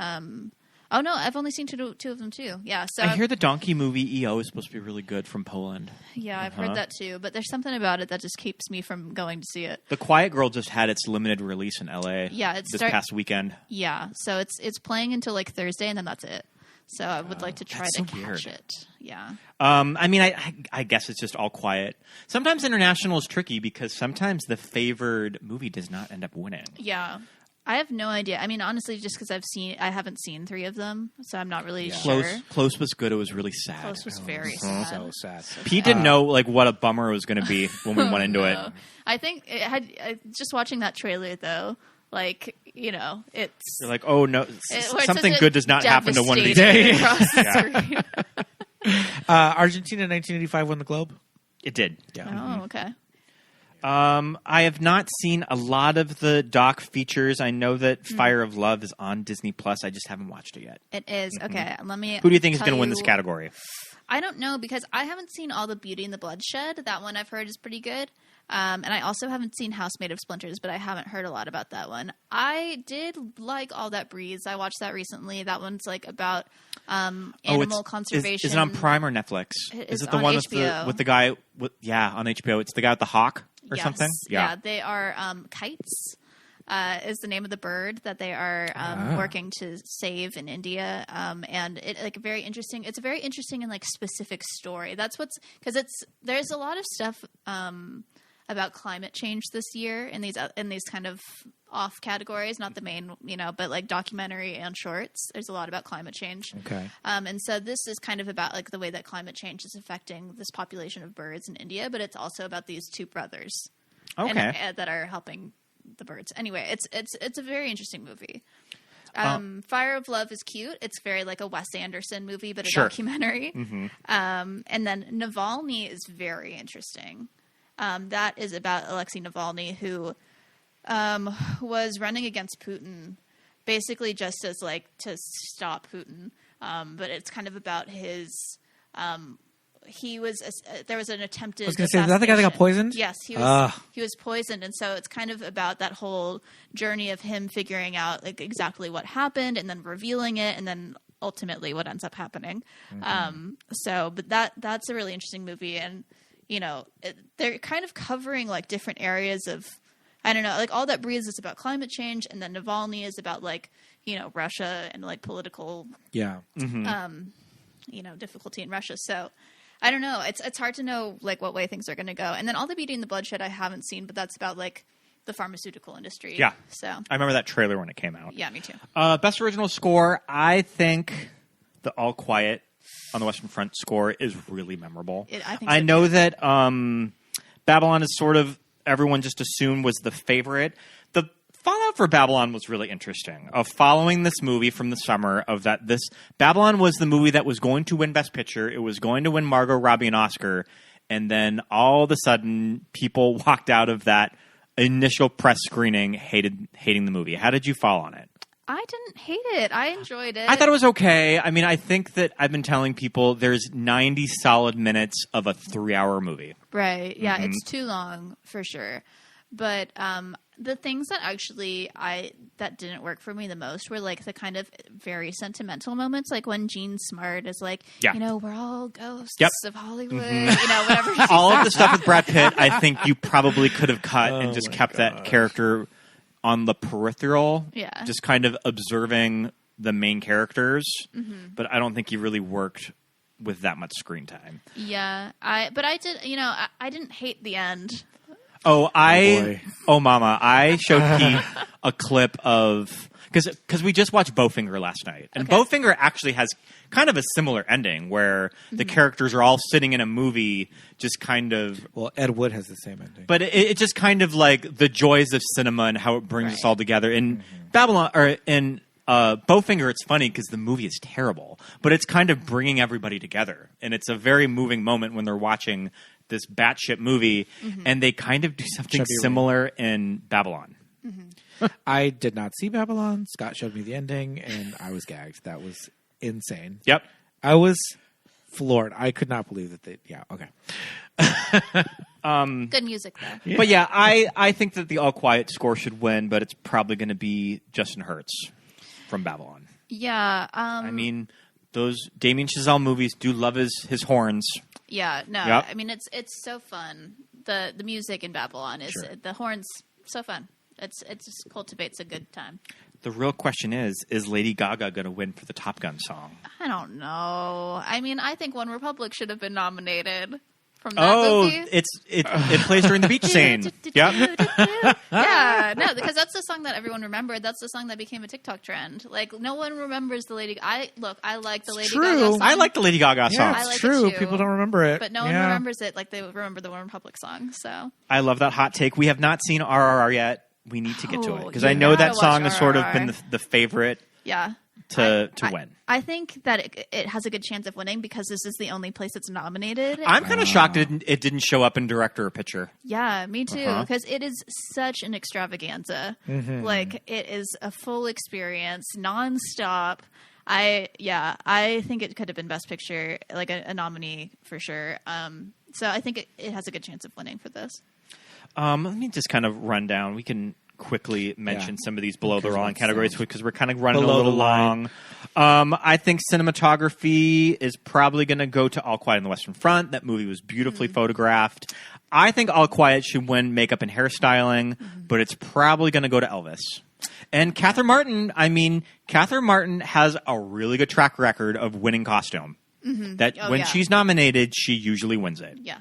Oh no, I've only seen two of them too. Yeah, so I hear the donkey movie EO is supposed to be really good from Poland. Yeah, I've heard that too. But there's something about it that just keeps me from going to see it. The Quiet Girl just had its limited release in LA. Yeah, this past weekend. Yeah, so it's playing until like Thursday, and then that's it. So I would like to try to catch it. Yeah. I mean, I guess it's just all quiet. Sometimes international is tricky because sometimes the favored movie does not end up winning. Yeah. I have no idea. I mean, honestly, just because I haven't seen 3 of them, so I'm not really sure. Close was good. It was really sad. Close was very sad. So sad. Pete didn't know like what a bummer it was going to be when we went into it. I think it had just watching that trailer though. Like, you know, it's... You're like, oh, no, something good does not happen to one of these days. Argentina 1985 won the Globe? It did. Yeah. Oh, okay. I have not seen a lot of the doc features. I know that Fire of Love is on Disney Plus. I just haven't watched it yet. It is. Okay, let me... Who do you think is going to win this category? I don't know, because I haven't seen All the Beauty and the Bloodshed. That one I've heard is pretty good. And I also haven't seen House Made of Splinters, but I haven't heard a lot about that one. I did like All That Breathes. I watched that recently. That one's like about animal conservation. Is it on Prime or Netflix? Is it the on one HBO. with the guy? On HBO. It's the guy with the hawk or something. Yeah, they are kites. Is the name of the bird that they are working to save in India, and it like very interesting. It's a very interesting and like specific story. That's what's because there's a lot of stuff about climate change this year in these kind of off categories, not the main, but like documentary and shorts. There's a lot about climate change. Okay. And so this is kind of about like the way that climate change is affecting this population of birds in India, but it's also about these 2 brothers that are helping the birds. Anyway, it's a very interesting movie. Fire of Love is cute. It's very like a Wes Anderson movie, but a documentary. Mm-hmm. And then Navalny is very interesting. That is about Alexei Navalny, who was running against Putin, basically just as like to stop Putin. But it's kind of about his. There was an attempted. I was going to say, is that the guy that got poisoned? Yes, he was poisoned, and so it's kind of about that whole journey of him figuring out like exactly what happened, and then revealing it, and then ultimately what ends up happening. Mm-hmm. But that's a really interesting movie, and they're kind of covering like different areas of, I don't know, like All That Breathes is about climate change, and then Navalny is about like Russia and like political difficulty in Russia. So I don't know. It's hard to know like what way things are going to go. And then All the Beauty and the Bloodshed I haven't seen, but that's about like the pharmaceutical industry. Yeah. So I remember that trailer when it came out. Yeah, me too. Best original score. I think the All Quiet on the Western Front score is really memorable. I know that Babylon is sort of everyone just assumed was the favorite. The fallout for Babylon was really interesting. Of following this movie from the summer, Babylon was the movie that was going to win Best Picture. It was going to win Margot Robbie an Oscar, and then all of a sudden, people walked out of that initial press screening hating the movie. How did you fall on it? I didn't hate it. I enjoyed it. I thought it was okay. I mean, I think that I've been telling people there's 90 solid minutes of a 3-hour movie. Right. Yeah, It's too long for sure. But the things that actually that didn't work for me the most were like the kind of very sentimental moments, like when Jean Smart is like, we're all ghosts of Hollywood, whatever. All of the stuff with Brad Pitt, I think you probably could have cut and just kept that character on the peripheral, just kind of observing the main characters. Mm-hmm. But I don't think he really worked with that much screen time. Yeah, but I did. I didn't hate the end. Mama, I showed Pete a clip of because we just watched Bowfinger last night, and Bowfinger actually has kind of a similar ending where the characters are all sitting in a movie, just kind of. Well, Ed Wood has the same ending, but it just kind of like the joys of cinema and how it brings us all together. In Babylon or in Bowfinger, it's funny because the movie is terrible, but it's kind of bringing everybody together, and it's a very moving moment when they're watching this batshit movie, and they kind of do something similar in Babylon. Mm-hmm. I did not see Babylon. Scott showed me the ending, and I was gagged. That was insane. Yep. I was floored. I could not believe that they. Yeah. Okay. Good music though. But yeah, I think that the All Quiet score should win, but it's probably going to be Justin Hurts from Babylon. Yeah. I mean, those Damien Chazelle movies do love his horns. Yeah. No. Yep. I mean, it's so fun. The music in Babylon is the horns. So fun. It just cultivates a good time. The real question is Lady Gaga going to win for the Top Gun song? I don't know. I mean, I think One Republic should have been nominated from that movie. It plays during the beach scene. Yep. Yeah, no, because that's the song that everyone remembered. That's the song that became a TikTok trend. Like, no one remembers the Lady. I like the Lady Gaga song. I like the Lady Gaga song. I It's like true. it too. People don't remember it, But no one remembers it like they remember the One Republic song. So I love that hot take. We have not seen RRR yet. We need to get to it because you I know that gotta song watch has sort of RRR. been the favorite yeah, to win. I think that it has a good chance of winning because this is the only place it's nominated. I'm kind of shocked it didn't show up in director or picture. Yeah, me too. Because it is such an extravaganza. Like, it is a full experience, nonstop. I think it could have been Best Picture, like a nominee for sure. So I think it has a good chance of winning for this. Let me just kind of run down. We can quickly mention some of these below the line categories because we're kind of running a little long. I think cinematography is probably going to go to All Quiet on the Western Front. That movie was beautifully photographed. I think All Quiet should win makeup and hairstyling, but it's probably going to go to Elvis. And Catherine Martin, Catherine Martin has a really good track record of winning costume. When she's nominated, she usually wins it. Yeah.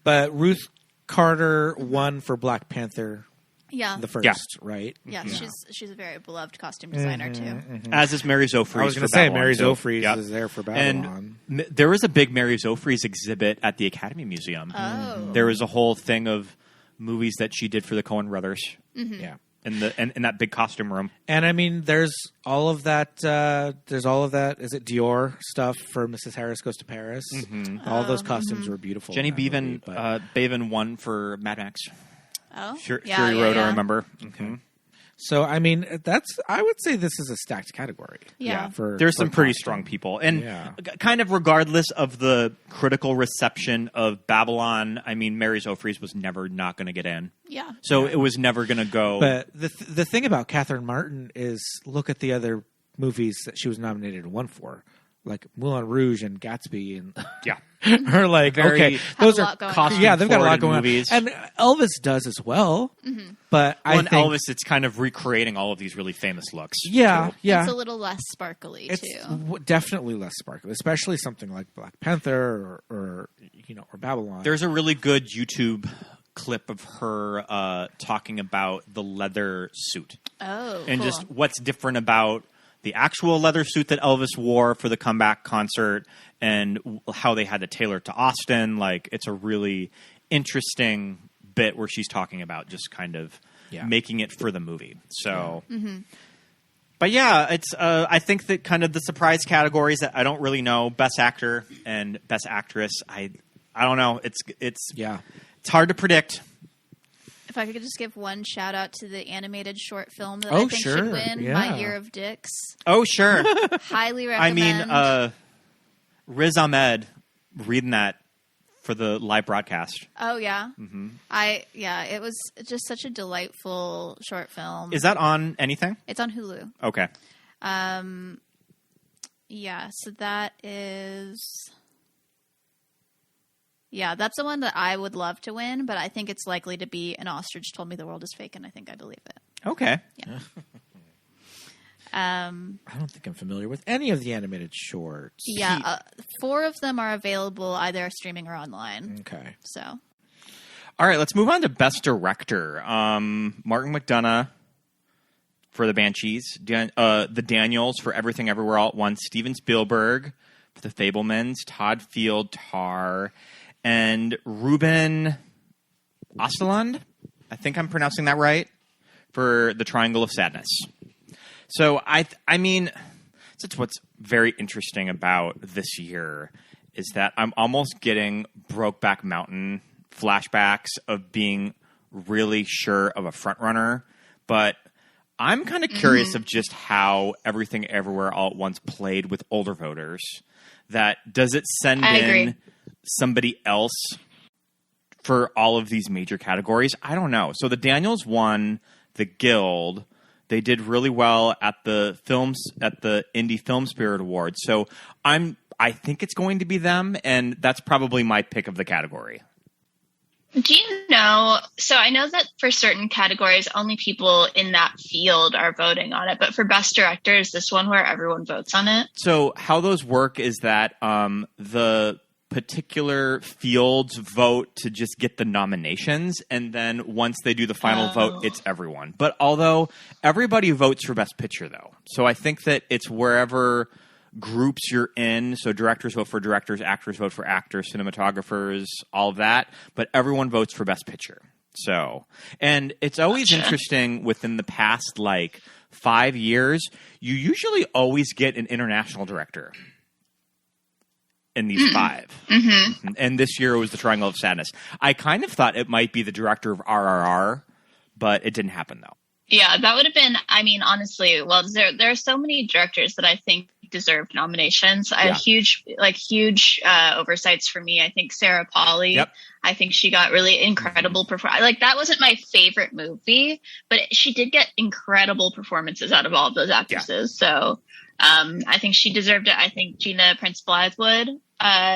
But Ruth Carter won for Black Panther. Yeah. The first, right? Yeah, she's a very beloved costume designer too. As is Mary Zofries. I was going for to say Babylon, Mary too. Zofries Yep. is there for Babylon. And there was a big Mary Zofries exhibit at the Academy Museum. Oh. There was a whole thing of movies that she did for the Coen brothers. Yeah. In that big costume room. And I mean, there's all of that. Is it Dior stuff for Mrs. Harris Goes to Paris? All those costumes were beautiful. Jenny in that movie, Bevan won for Mad Max. Oh, Fury yeah, Road, yeah. I remember. So I mean, I would say this is a stacked category. Yeah. There's for some pretty costume. strong people. And Yeah. kind of regardless of the critical reception of Babylon, Mary Zofries was never not going to get in. Yeah. So it was never going to go. But the thing about Catherine Martin is look at the other movies that she was nominated and won for, like Moulin Rouge and Gatsby, and yeah. her like Very- okay, Have those a are lot going on. costume yeah, they've got a lot forwarded going movies. on, and Elvis does as well. But I When think Elvis, it's kind of recreating all of these really famous looks. yeah, too. yeah, It's a little less sparkly it's too. definitely less sparkly, especially something like Black Panther or Babylon. There's a really good YouTube clip of her talking about the leather suit Oh, and cool. just what's different about the actual leather suit that Elvis wore for the comeback concert and how they had to tailor it to Austin. Like, it's a really interesting bit where she's talking about just kind of making it for the movie. So, but yeah, it's I think that kind of the surprise categories that I don't really know, Best Actor and Best Actress. I don't know. It's hard to predict. If I could just give one shout out to the animated short film that Oh, I think sure. should win, Yeah. My Year of Dicks. Oh, sure. Highly recommend. Riz Ahmed reading that for the live broadcast. Oh yeah, it was just such a delightful short film. Is that on anything? It's on Hulu. Okay. Yeah, so that is. Yeah, that's the one that I would love to win, but I think it's likely to be An Ostrich Told Me the World is Fake, and I think I believe it. Okay. Yeah. I don't think I'm familiar with any of the animated shorts. Yeah, 4 of them are available either streaming or online. Okay. So, All right, let's move on to Best Director. Martin McDonagh for The Banshees. The Daniels for Everything Everywhere All at Once. Steven Spielberg for The Fabelmans. Todd Field, Tar. And Ruben Östlund, I think I'm pronouncing that right, for The Triangle of Sadness. So, I mean, that's what's very interesting about this year is that I'm almost getting Brokeback Mountain flashbacks of being really sure of a frontrunner, but I'm kind of curious of just how Everything Everywhere All at Once played with older voters. that does it send I in agree. somebody else for all of these major categories? I don't know. So the Daniels won the Guild. They did really well at the Indie Film Spirit Awards. So I think it's going to be them, and that's probably my pick of the category. Do you know? So I know that for certain categories, only people in that field are voting on it. But for Best Director, is this one where everyone votes on it? So how those work is that the particular fields vote to just get the nominations, and then once they do the final vote, it's everyone. But although everybody votes for Best Picture, though, so I think that it's wherever groups you're in. So directors vote for directors, actors vote for actors, cinematographers, all of that. But everyone votes for Best Picture. So, and it's always interesting within the past 5 years, you usually always get an international director in these 5. Mm-hmm. And this year it was The Triangle of Sadness. I kind of thought it might be the director of RRR, but it didn't happen though. Yeah, that would have been, honestly, well, there are so many directors that I think deserved nominations. Huge oversights for me. I think Sarah Polley, Yep. I think she got really incredible performance. That wasn't my favorite movie, but she did get incredible performances out of all of those actresses. Yeah. So I think she deserved it. I think Gina Prince Bythewood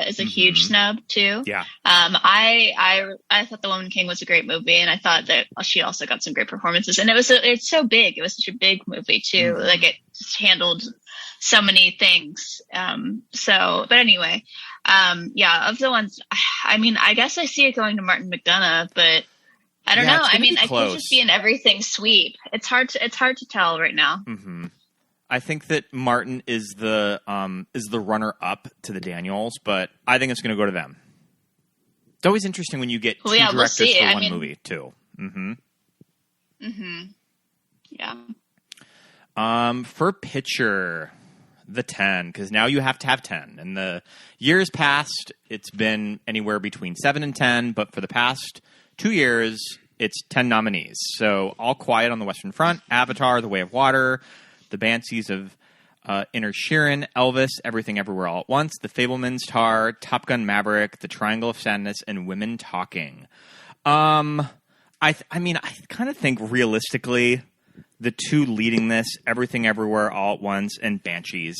is a huge snub too. Yeah. I thought The Woman King was a great movie, and I thought that she also got some great performances. And it's so big. It was such a big movie too. Mm-hmm. It just handled so many things. But anyway, of the ones, I guess I see it going to Martin McDonagh, but I don't know. I could just be an everything sweep. It's hard to tell right now. Mm-hmm. I think that Martin is the runner up to the Daniels, but I think it's going to go to them. It's always interesting when you get two directors for one movie too. Mm-hmm. Mm-hmm. Yeah. For picture, the 10, because now you have to have 10. In the years past, it's been anywhere between 7 and 10, but for the past 2 years, it's 10 nominees. So All Quiet on the Western Front, Avatar, The Way of Water, The Banshees of Inisherin, Elvis, Everything Everywhere All at Once, The Fabelmans, Tar, Top Gun Maverick, The Triangle of Sadness, and Women Talking. I kind of think realistically, the two leading this, Everything Everywhere All at Once, and Banshees.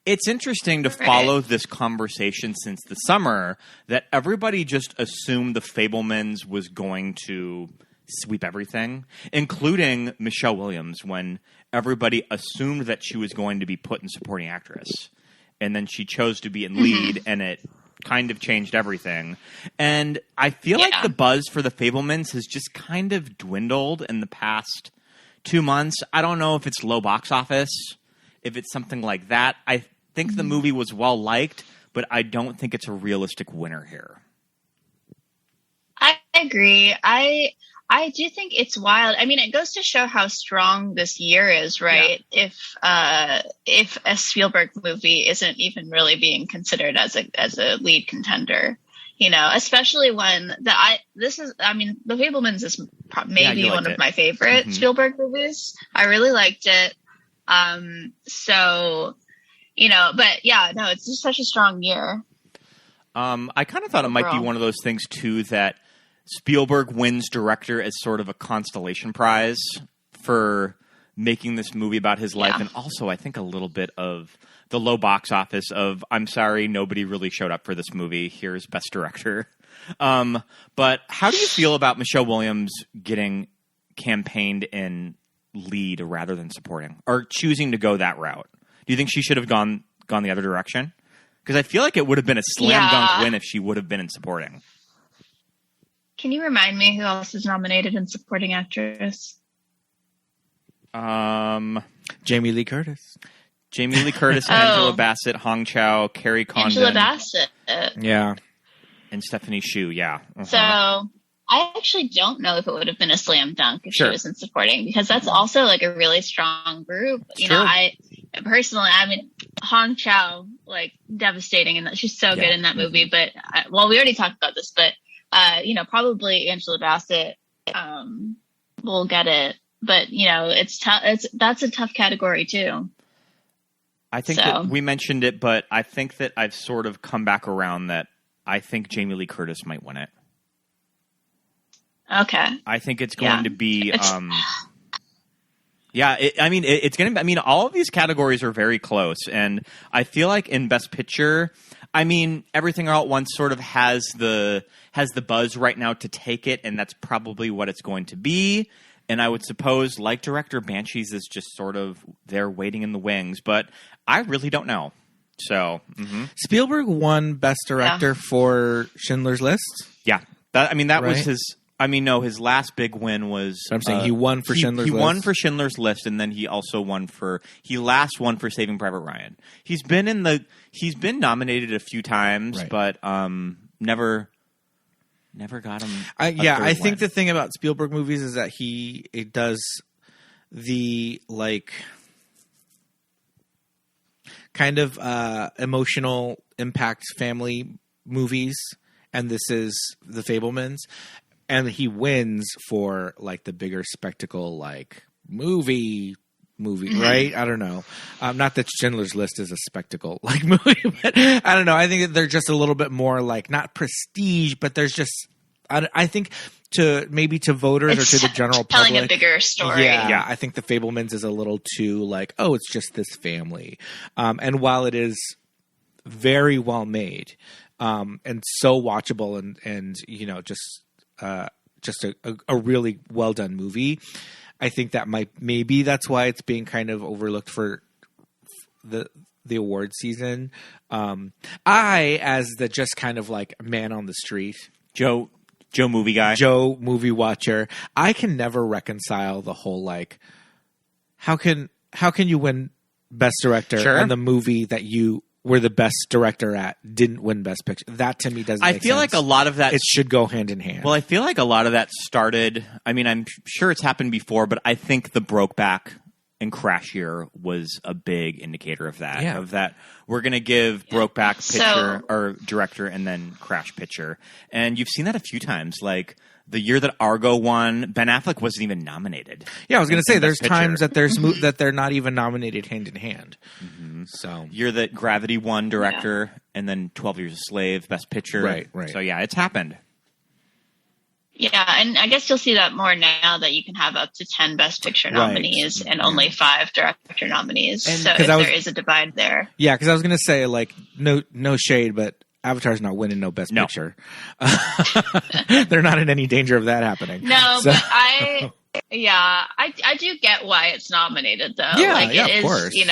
It's interesting to follow this conversation since the summer that everybody just assumed The Fabelmans was going to sweep everything, including Michelle Williams, when everybody assumed that she was going to be put in supporting actress. And then she chose to be in lead, and it kind of changed everything. And I feel like the buzz for The Fabelmans has just kind of dwindled in the past 2 months. I don't know if it's low box office, if it's something like that. I think the movie was well liked, but I don't think it's a realistic winner here. I agree. I do think it's wild. It goes to show how strong this year is, right? Yeah. If a Spielberg movie isn't even really being considered as a lead contender, especially when The Fabelmans is maybe one of my favorite Spielberg movies. I really liked it. It's just such a strong year. I kind of thought it might be one of those things too that Spielberg wins director as sort of a constellation prize for making this movie about his life. And also I think a little bit of the low box office of, I'm sorry, nobody really showed up for this movie. Here's best director. But how do you feel about Michelle Williams getting campaigned in lead rather than supporting, or choosing to go that route? Do you think she should have gone the other direction? Because I feel like it would have been a slam dunk win if she would have been in supporting. Can you remind me who else is nominated in supporting actress? Jamie Lee Curtis. Angela Bassett, Hong Chow, Kerry Condon. Angela Bassett. Yeah. And Stephanie Hsu, yeah. Uh-huh. So I actually don't know if it would have been a slam dunk if she was in supporting, because that's also a really strong group. I personally, Hong Chow, devastating, and she's so good in that movie. But we already talked about this, but probably Angela Bassett will get it. But that's a tough category too. I think So. that we mentioned it, but I think that I've sort of come back around that I think Jamie Lee Curtis might win it. Okay. I think it's going to be. It's- It's going to be. I mean, all of these categories are very close, and I feel like in Best Picture, I mean, Everything All at Once sort of has the buzz right now to take it, and that's probably what it's going to be. And I would suppose, like director, Banshees is just sort of there waiting in the wings, but I really don't know. So, Spielberg won Best Director for Schindler's List. yeah, that was Right. his. I mean, no, his last big win was. I'm saying he won for Schindler's He List. won for Schindler's List, and then he also won for. He last won for Saving Private Ryan. He's been nominated a few times, Right. but never got him. I think win. the thing about Spielberg movies is that it does the kind of emotional impact family movies, and this is The Fabelmans, and he wins for like the bigger spectacle movie, right? I don't know. Not that Schindler's List is a spectacle movie, but I don't know. I think that they're just a little bit more not prestige, but there's just I think to voters or to the general telling public, a bigger story. Yeah, I think The Fabelmans is a little too it's just this family. And while it is very well made and so watchable and just a really well done movie, I think that maybe that's why it's being kind of overlooked for the award season. I, as the just kind of man on the street, Joe movie guy. Joe movie watcher, I can never reconcile the whole how can you win Best Director Sure. and the movie that you were the best director at didn't win Best Picture? That to me doesn't. I make feel sense. like a lot of that. It should go hand in hand. Well, I feel like a lot of that started. I mean, I'm sure it's happened before, but I think the Brokeback and Crash year was a big indicator of that. Yeah. Of that, we're going to give Brokeback So- picture or director, and then Crash picture. And you've seen that a few times. Like the year that Argo won, Ben Affleck wasn't even nominated. yeah, I was going to say in there's Best times Picture. that that they're not even nominated hand in hand. So Year that Gravity won director, and then 12 Years a Slave, Best Picture. Right. So yeah, it's happened. Yeah, and I guess you'll see that more now that you can have up to 10 Best Picture nominees and only 5 director nominees. And so 'cause I was- there is a divide there. yeah, because I was going to say no shade, but Avatar's not winning no Best No. Picture. They're not in any danger of that happening. No, So- but I do get why it's nominated though. Yeah, like yeah, it of course. is,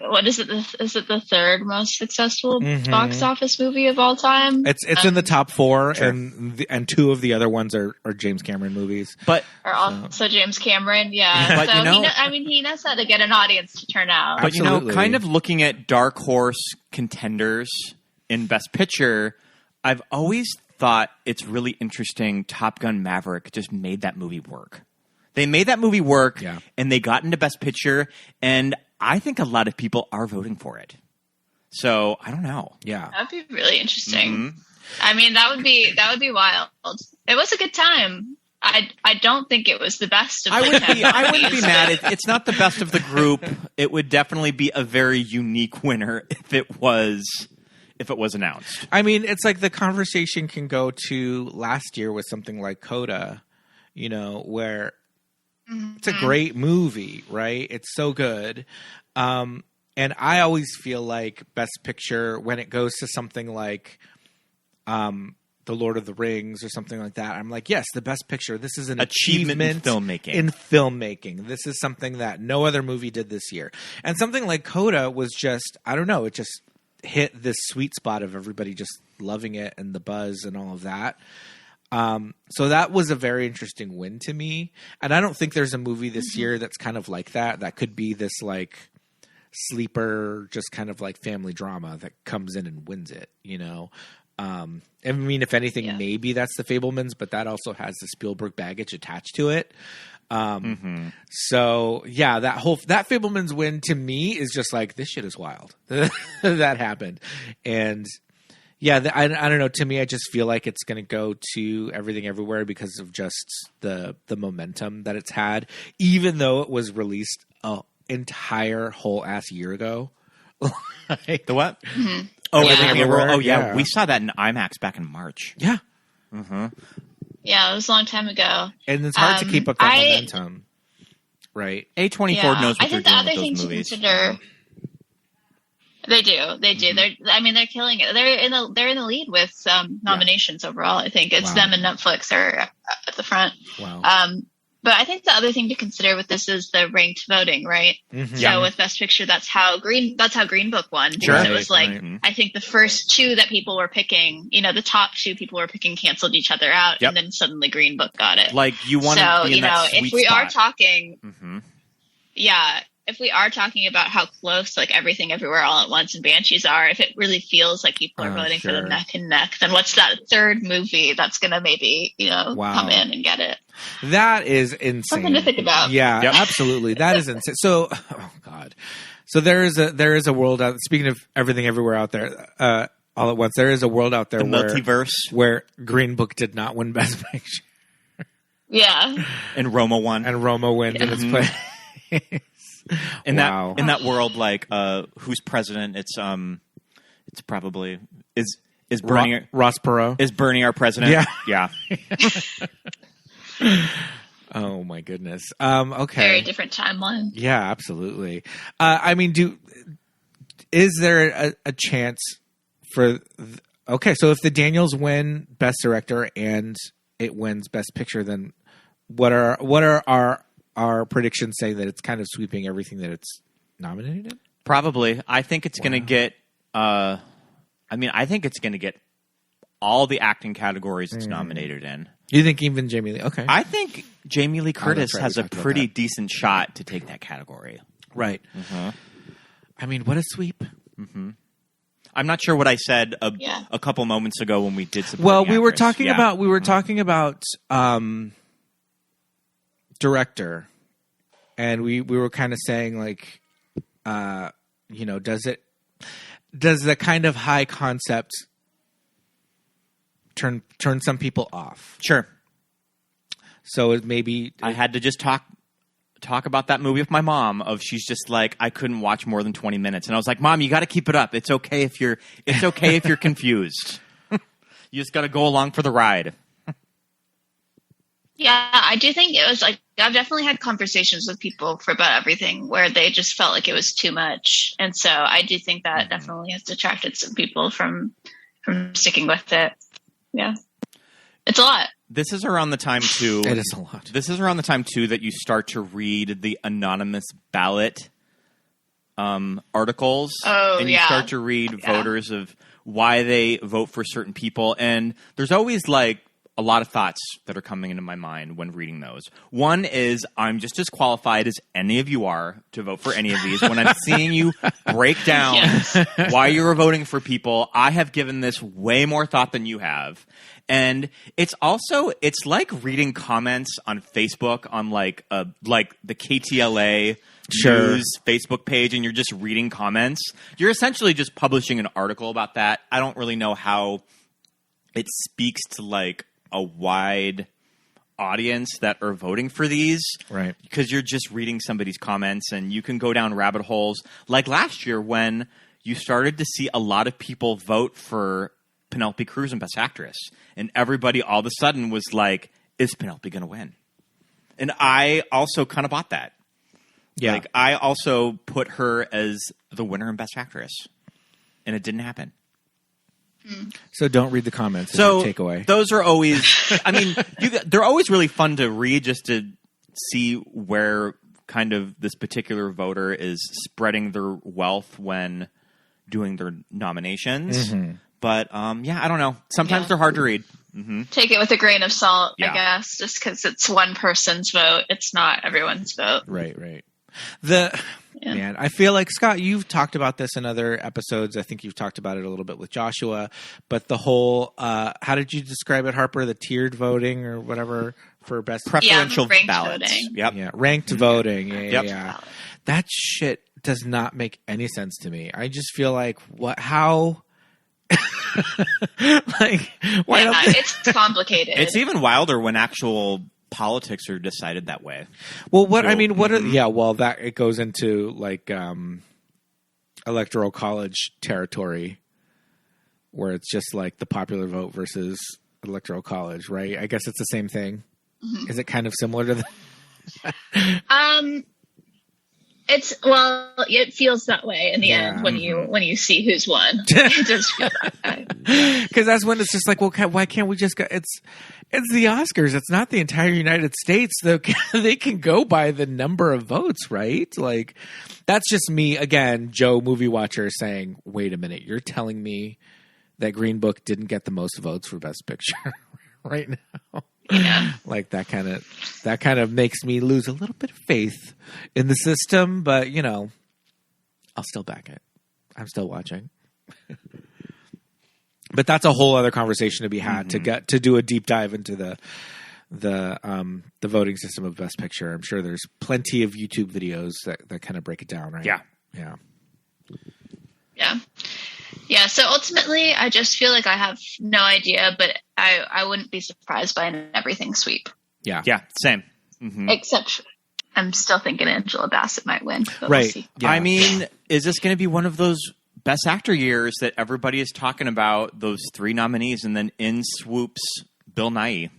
what is it? Is it the third most successful Mhm. box office movie of all time? It's in the top 4, Sure. and 2 of the other ones are James Cameron movies. But Or also James Cameron, yeah. But, So you know- he knows how to get an audience to turn out. But Absolutely. kind of looking at dark horse contenders in Best Picture, I've always thought it's really interesting. Top Gun Maverick just made that movie work. They made that movie work, Yeah. and they got into Best Picture, and I think a lot of people are voting for it. So I don't know. Yeah. That'd be really interesting. Mm-hmm. I mean, that would be wild. It was a good time. I don't think it was the best of the I wouldn't be nominees, mad. but- It's not the best of the group. It would definitely be a very unique winner if it was announced. I mean, it's like the conversation can go to last year with something like Coda, where it's a great movie, right? It's so good. And I always feel like Best Picture, when it goes to something like The Lord of the Rings or something like that, I'm like, yes, the Best Picture. This is an Achievement in achievement filmmaking. in filmmaking. This is something that no other movie did this year. And something like Coda was just, I don't know, it just hit this sweet spot of everybody just loving it and the buzz and all of that. So that was a very interesting win to me. And I don't think there's a movie this year that's kind of like that. That could be this sleeper, just kind of family drama that comes in and wins it, I mean, if anything, maybe that's The Fabelmans, but that also has the Spielberg baggage attached to it. So yeah, that Fabelmans win to me is just this shit is wild. That happened. And yeah, I don't know. To me, I just feel like it's going to go to Everything Everywhere because of just the momentum that it's had, even though it was released entire whole ass year ago. The what? Mm-hmm. Oh, Yeah. Everything Everywhere. Oh, yeah. Yeah. We saw that in IMAX back in March. Yeah. Yeah, it was a long time ago. And it's hard to keep up that I- momentum. Right. A24 Yeah. knows what I think they're the doing other with thing those to movies. consider. They do. They're killing it. They're in the lead with nominations overall. I think it's Wow. them and Netflix are at the front. Wow. But I think the other thing to consider with this is the ranked voting, right? Mhm. So with Best Picture, that's how Green Book won. Sure. Because it was like Right. I think the first two that people were picking, the top two people were picking canceled each other out, Yep. and then suddenly Green Book got it. Like, you want to So be in that if sweet we are spot. talking, Mhm. yeah, if we are talking about how close like Everything Everywhere All at Once and Banshees are, if it really feels like people are voting for sure. them neck and neck, then what's that third movie that's going to maybe Wow. come in and get it? That is insane. Something to think about. Yeah, Yep. absolutely. That is insane. So, oh God. So there is a world out. Speaking of Everything Everywhere out there, all at once, there is a world out there The multiverse. where Green Book did not win Best Picture Yeah. And Roma won. and Roma wins in its place. In Wow. that world, like, who's president? It's probably is Bernie Ross Perot. is Bernie our president? Yeah. Yeah. Oh my goodness. Okay. Very different timeline. Yeah, absolutely. I mean, is there a chance for? Okay, so if the Daniels win Best Director and it wins Best Picture, then what are our predictions saying that it's kind of sweeping everything that it's nominated in? Probably. I think it's going to get. I think it's going to get all the acting categories it's nominated in. You think even Jamie Lee? Okay, I think Jamie Lee Curtis right, has we a talked about pretty that. decent shot to take that category. right. I mean, what a sweep! I'm not sure what I said Yeah. a couple moments ago when we did. Well, Supporting we were Actress. talking Yeah. about director, and we were kind of saying like, does the kind of high concept turn some people off? Sure. So it maybe I had to just talk about that movie with my mom. She's just like, I couldn't watch more than 20 minutes, and I was like, Mom, you got to keep it up. It's okay if you're confused. You just got to go along for the ride. Yeah, I do think it was like I've definitely had conversations with people for about everything where they just felt like it was too much, and so I do think that definitely has detracted some people from sticking with it. Yeah, it's a lot. This is around the time too. it is a lot. This is around the time too that you start to read the anonymous ballot articles, Oh, and you yeah. start to read Yeah. voters of why they vote for certain people, and there's always like a lot of thoughts that are coming into my mind when reading those. One is I'm just as qualified as any of you are to vote for any of these. When I'm seeing you break down Yes. why you were voting for people, I have given this way more thought than you have. And it's like reading comments on Facebook on like the KTLA Sure. news Facebook page, and you're just reading comments. You're essentially just publishing an article about that. I don't really know how it speaks to like a wide audience that are voting for these, Right. because you're just reading somebody's comments, and you can go down rabbit holes like last year when you started to see a lot of people vote for Penelope Cruz in Best Actress, and everybody all of a sudden was like, is Penelope going to win? And I also kind of bought that. Yeah. Like, I also put her as the winner in Best Actress, and it didn't happen. So don't read the comments. is So your takeaway. those are always, I mean, they're always really fun to read just to see where kind of this particular voter is spreading their wealth when doing their nominations. But yeah, I don't know. Sometimes Yeah. they're hard to read. Take it with a grain of salt, Yeah. I guess, just because it's one person's vote. It's not everyone's vote. Right. Yeah. Man, I feel like, Scott, you've talked about this in other episodes. I think you've talked about it a little bit with Joshua, but the whole, how did you describe it, Harper? The tiered voting or whatever for best Preferential ranked ballots. voting. Yep. Yeah, ranked voting. Yeah, Yep. yeah. That shit does not make any sense to me. I just feel like, how? Like, why Yeah, don't they? it's complicated. It's even wilder when actual politics are decided that way. Well, what are that it goes into like electoral college territory, where it's just like the popular vote versus electoral college, right? I guess it's the same thing. Mm-hmm. Is it kind of similar to that? It feels that way in the end when you see who's won. It does feel that way. Because that's when it's just like, well, why can't we just go? It's the Oscars. It's not the entire United States. They can go by the number of votes, right? Like, that's just me again, Joe, movie watcher, saying, "Wait a minute, you're telling me that Green Book didn't get the most votes for Best Picture right now?" Yeah. Like that kind of makes me lose a little bit of faith in the system, but I'll still back it. I'm still watching. But that's a whole other conversation to be had to do a deep dive into the voting system of Best Picture. I'm sure there's plenty of YouTube videos that kind of break it down, right? Yeah. Yeah, so ultimately, I just feel like I have no idea, but I wouldn't be surprised by an everything sweep. Yeah, same. Mm-hmm. Except I'm still thinking Angela Bassett might win. But right. We'll see. Yeah. I mean, is this going to be one of those Best Actor years that everybody is talking about, those 3 nominees, and then in swoops Bill Nighy?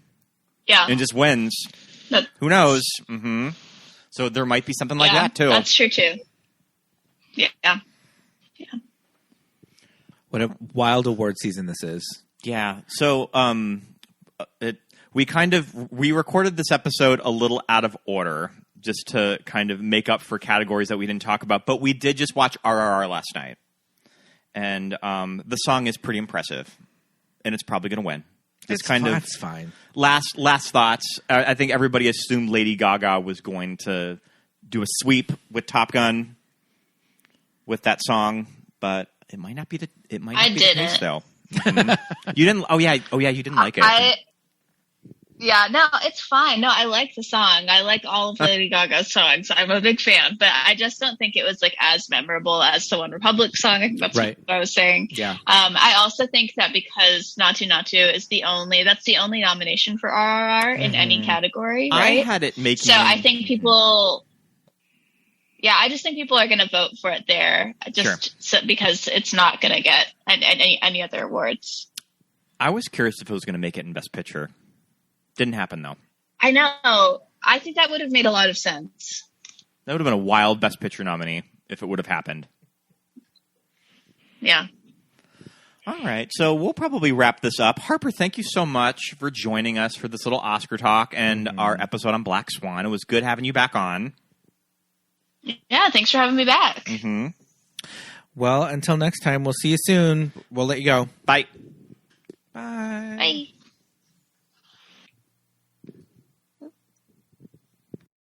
Yeah. And just wins. Who knows? Mm-hmm. So there might be something like that, too. That's true, too. Yeah. What a wild award season this is. Yeah. So we recorded this episode a little out of order just to kind of make up for categories that we didn't talk about. But we did just watch RRR last night. And the song is pretty impressive. And it's probably going to win. It's fine. Last thoughts. I think everybody assumed Lady Gaga was going to do a sweep with Top Gun with that song. But it might not be the case, though. Mm-hmm. You didn't. Oh yeah. You didn't like it. No, it's fine. No, I like the song. I like all of Lady Gaga's songs. I'm a big fan, but I just don't think it was like as memorable as the One Republic song. I think that's what I was saying. Yeah. I also think that because Natu Natu is the only nomination for RRR in any category. Right? I had it making. So I think people. Yeah, I just think people are going to vote for it there, because it's not going to get any other awards. I was curious if it was going to make it in Best Picture. Didn't happen, though. I know. I think that would have made a lot of sense. That would have been a wild Best Picture nominee if it would have happened. Yeah. All right, so we'll probably wrap this up. Harper, thank you so much for joining us for this little Oscar talk and our episode on Black Swan. It was good having you back on. Yeah, thanks for having me back. Mm-hmm. Well, until next time, we'll see you soon. We'll let you go. Bye. Bye. Bye.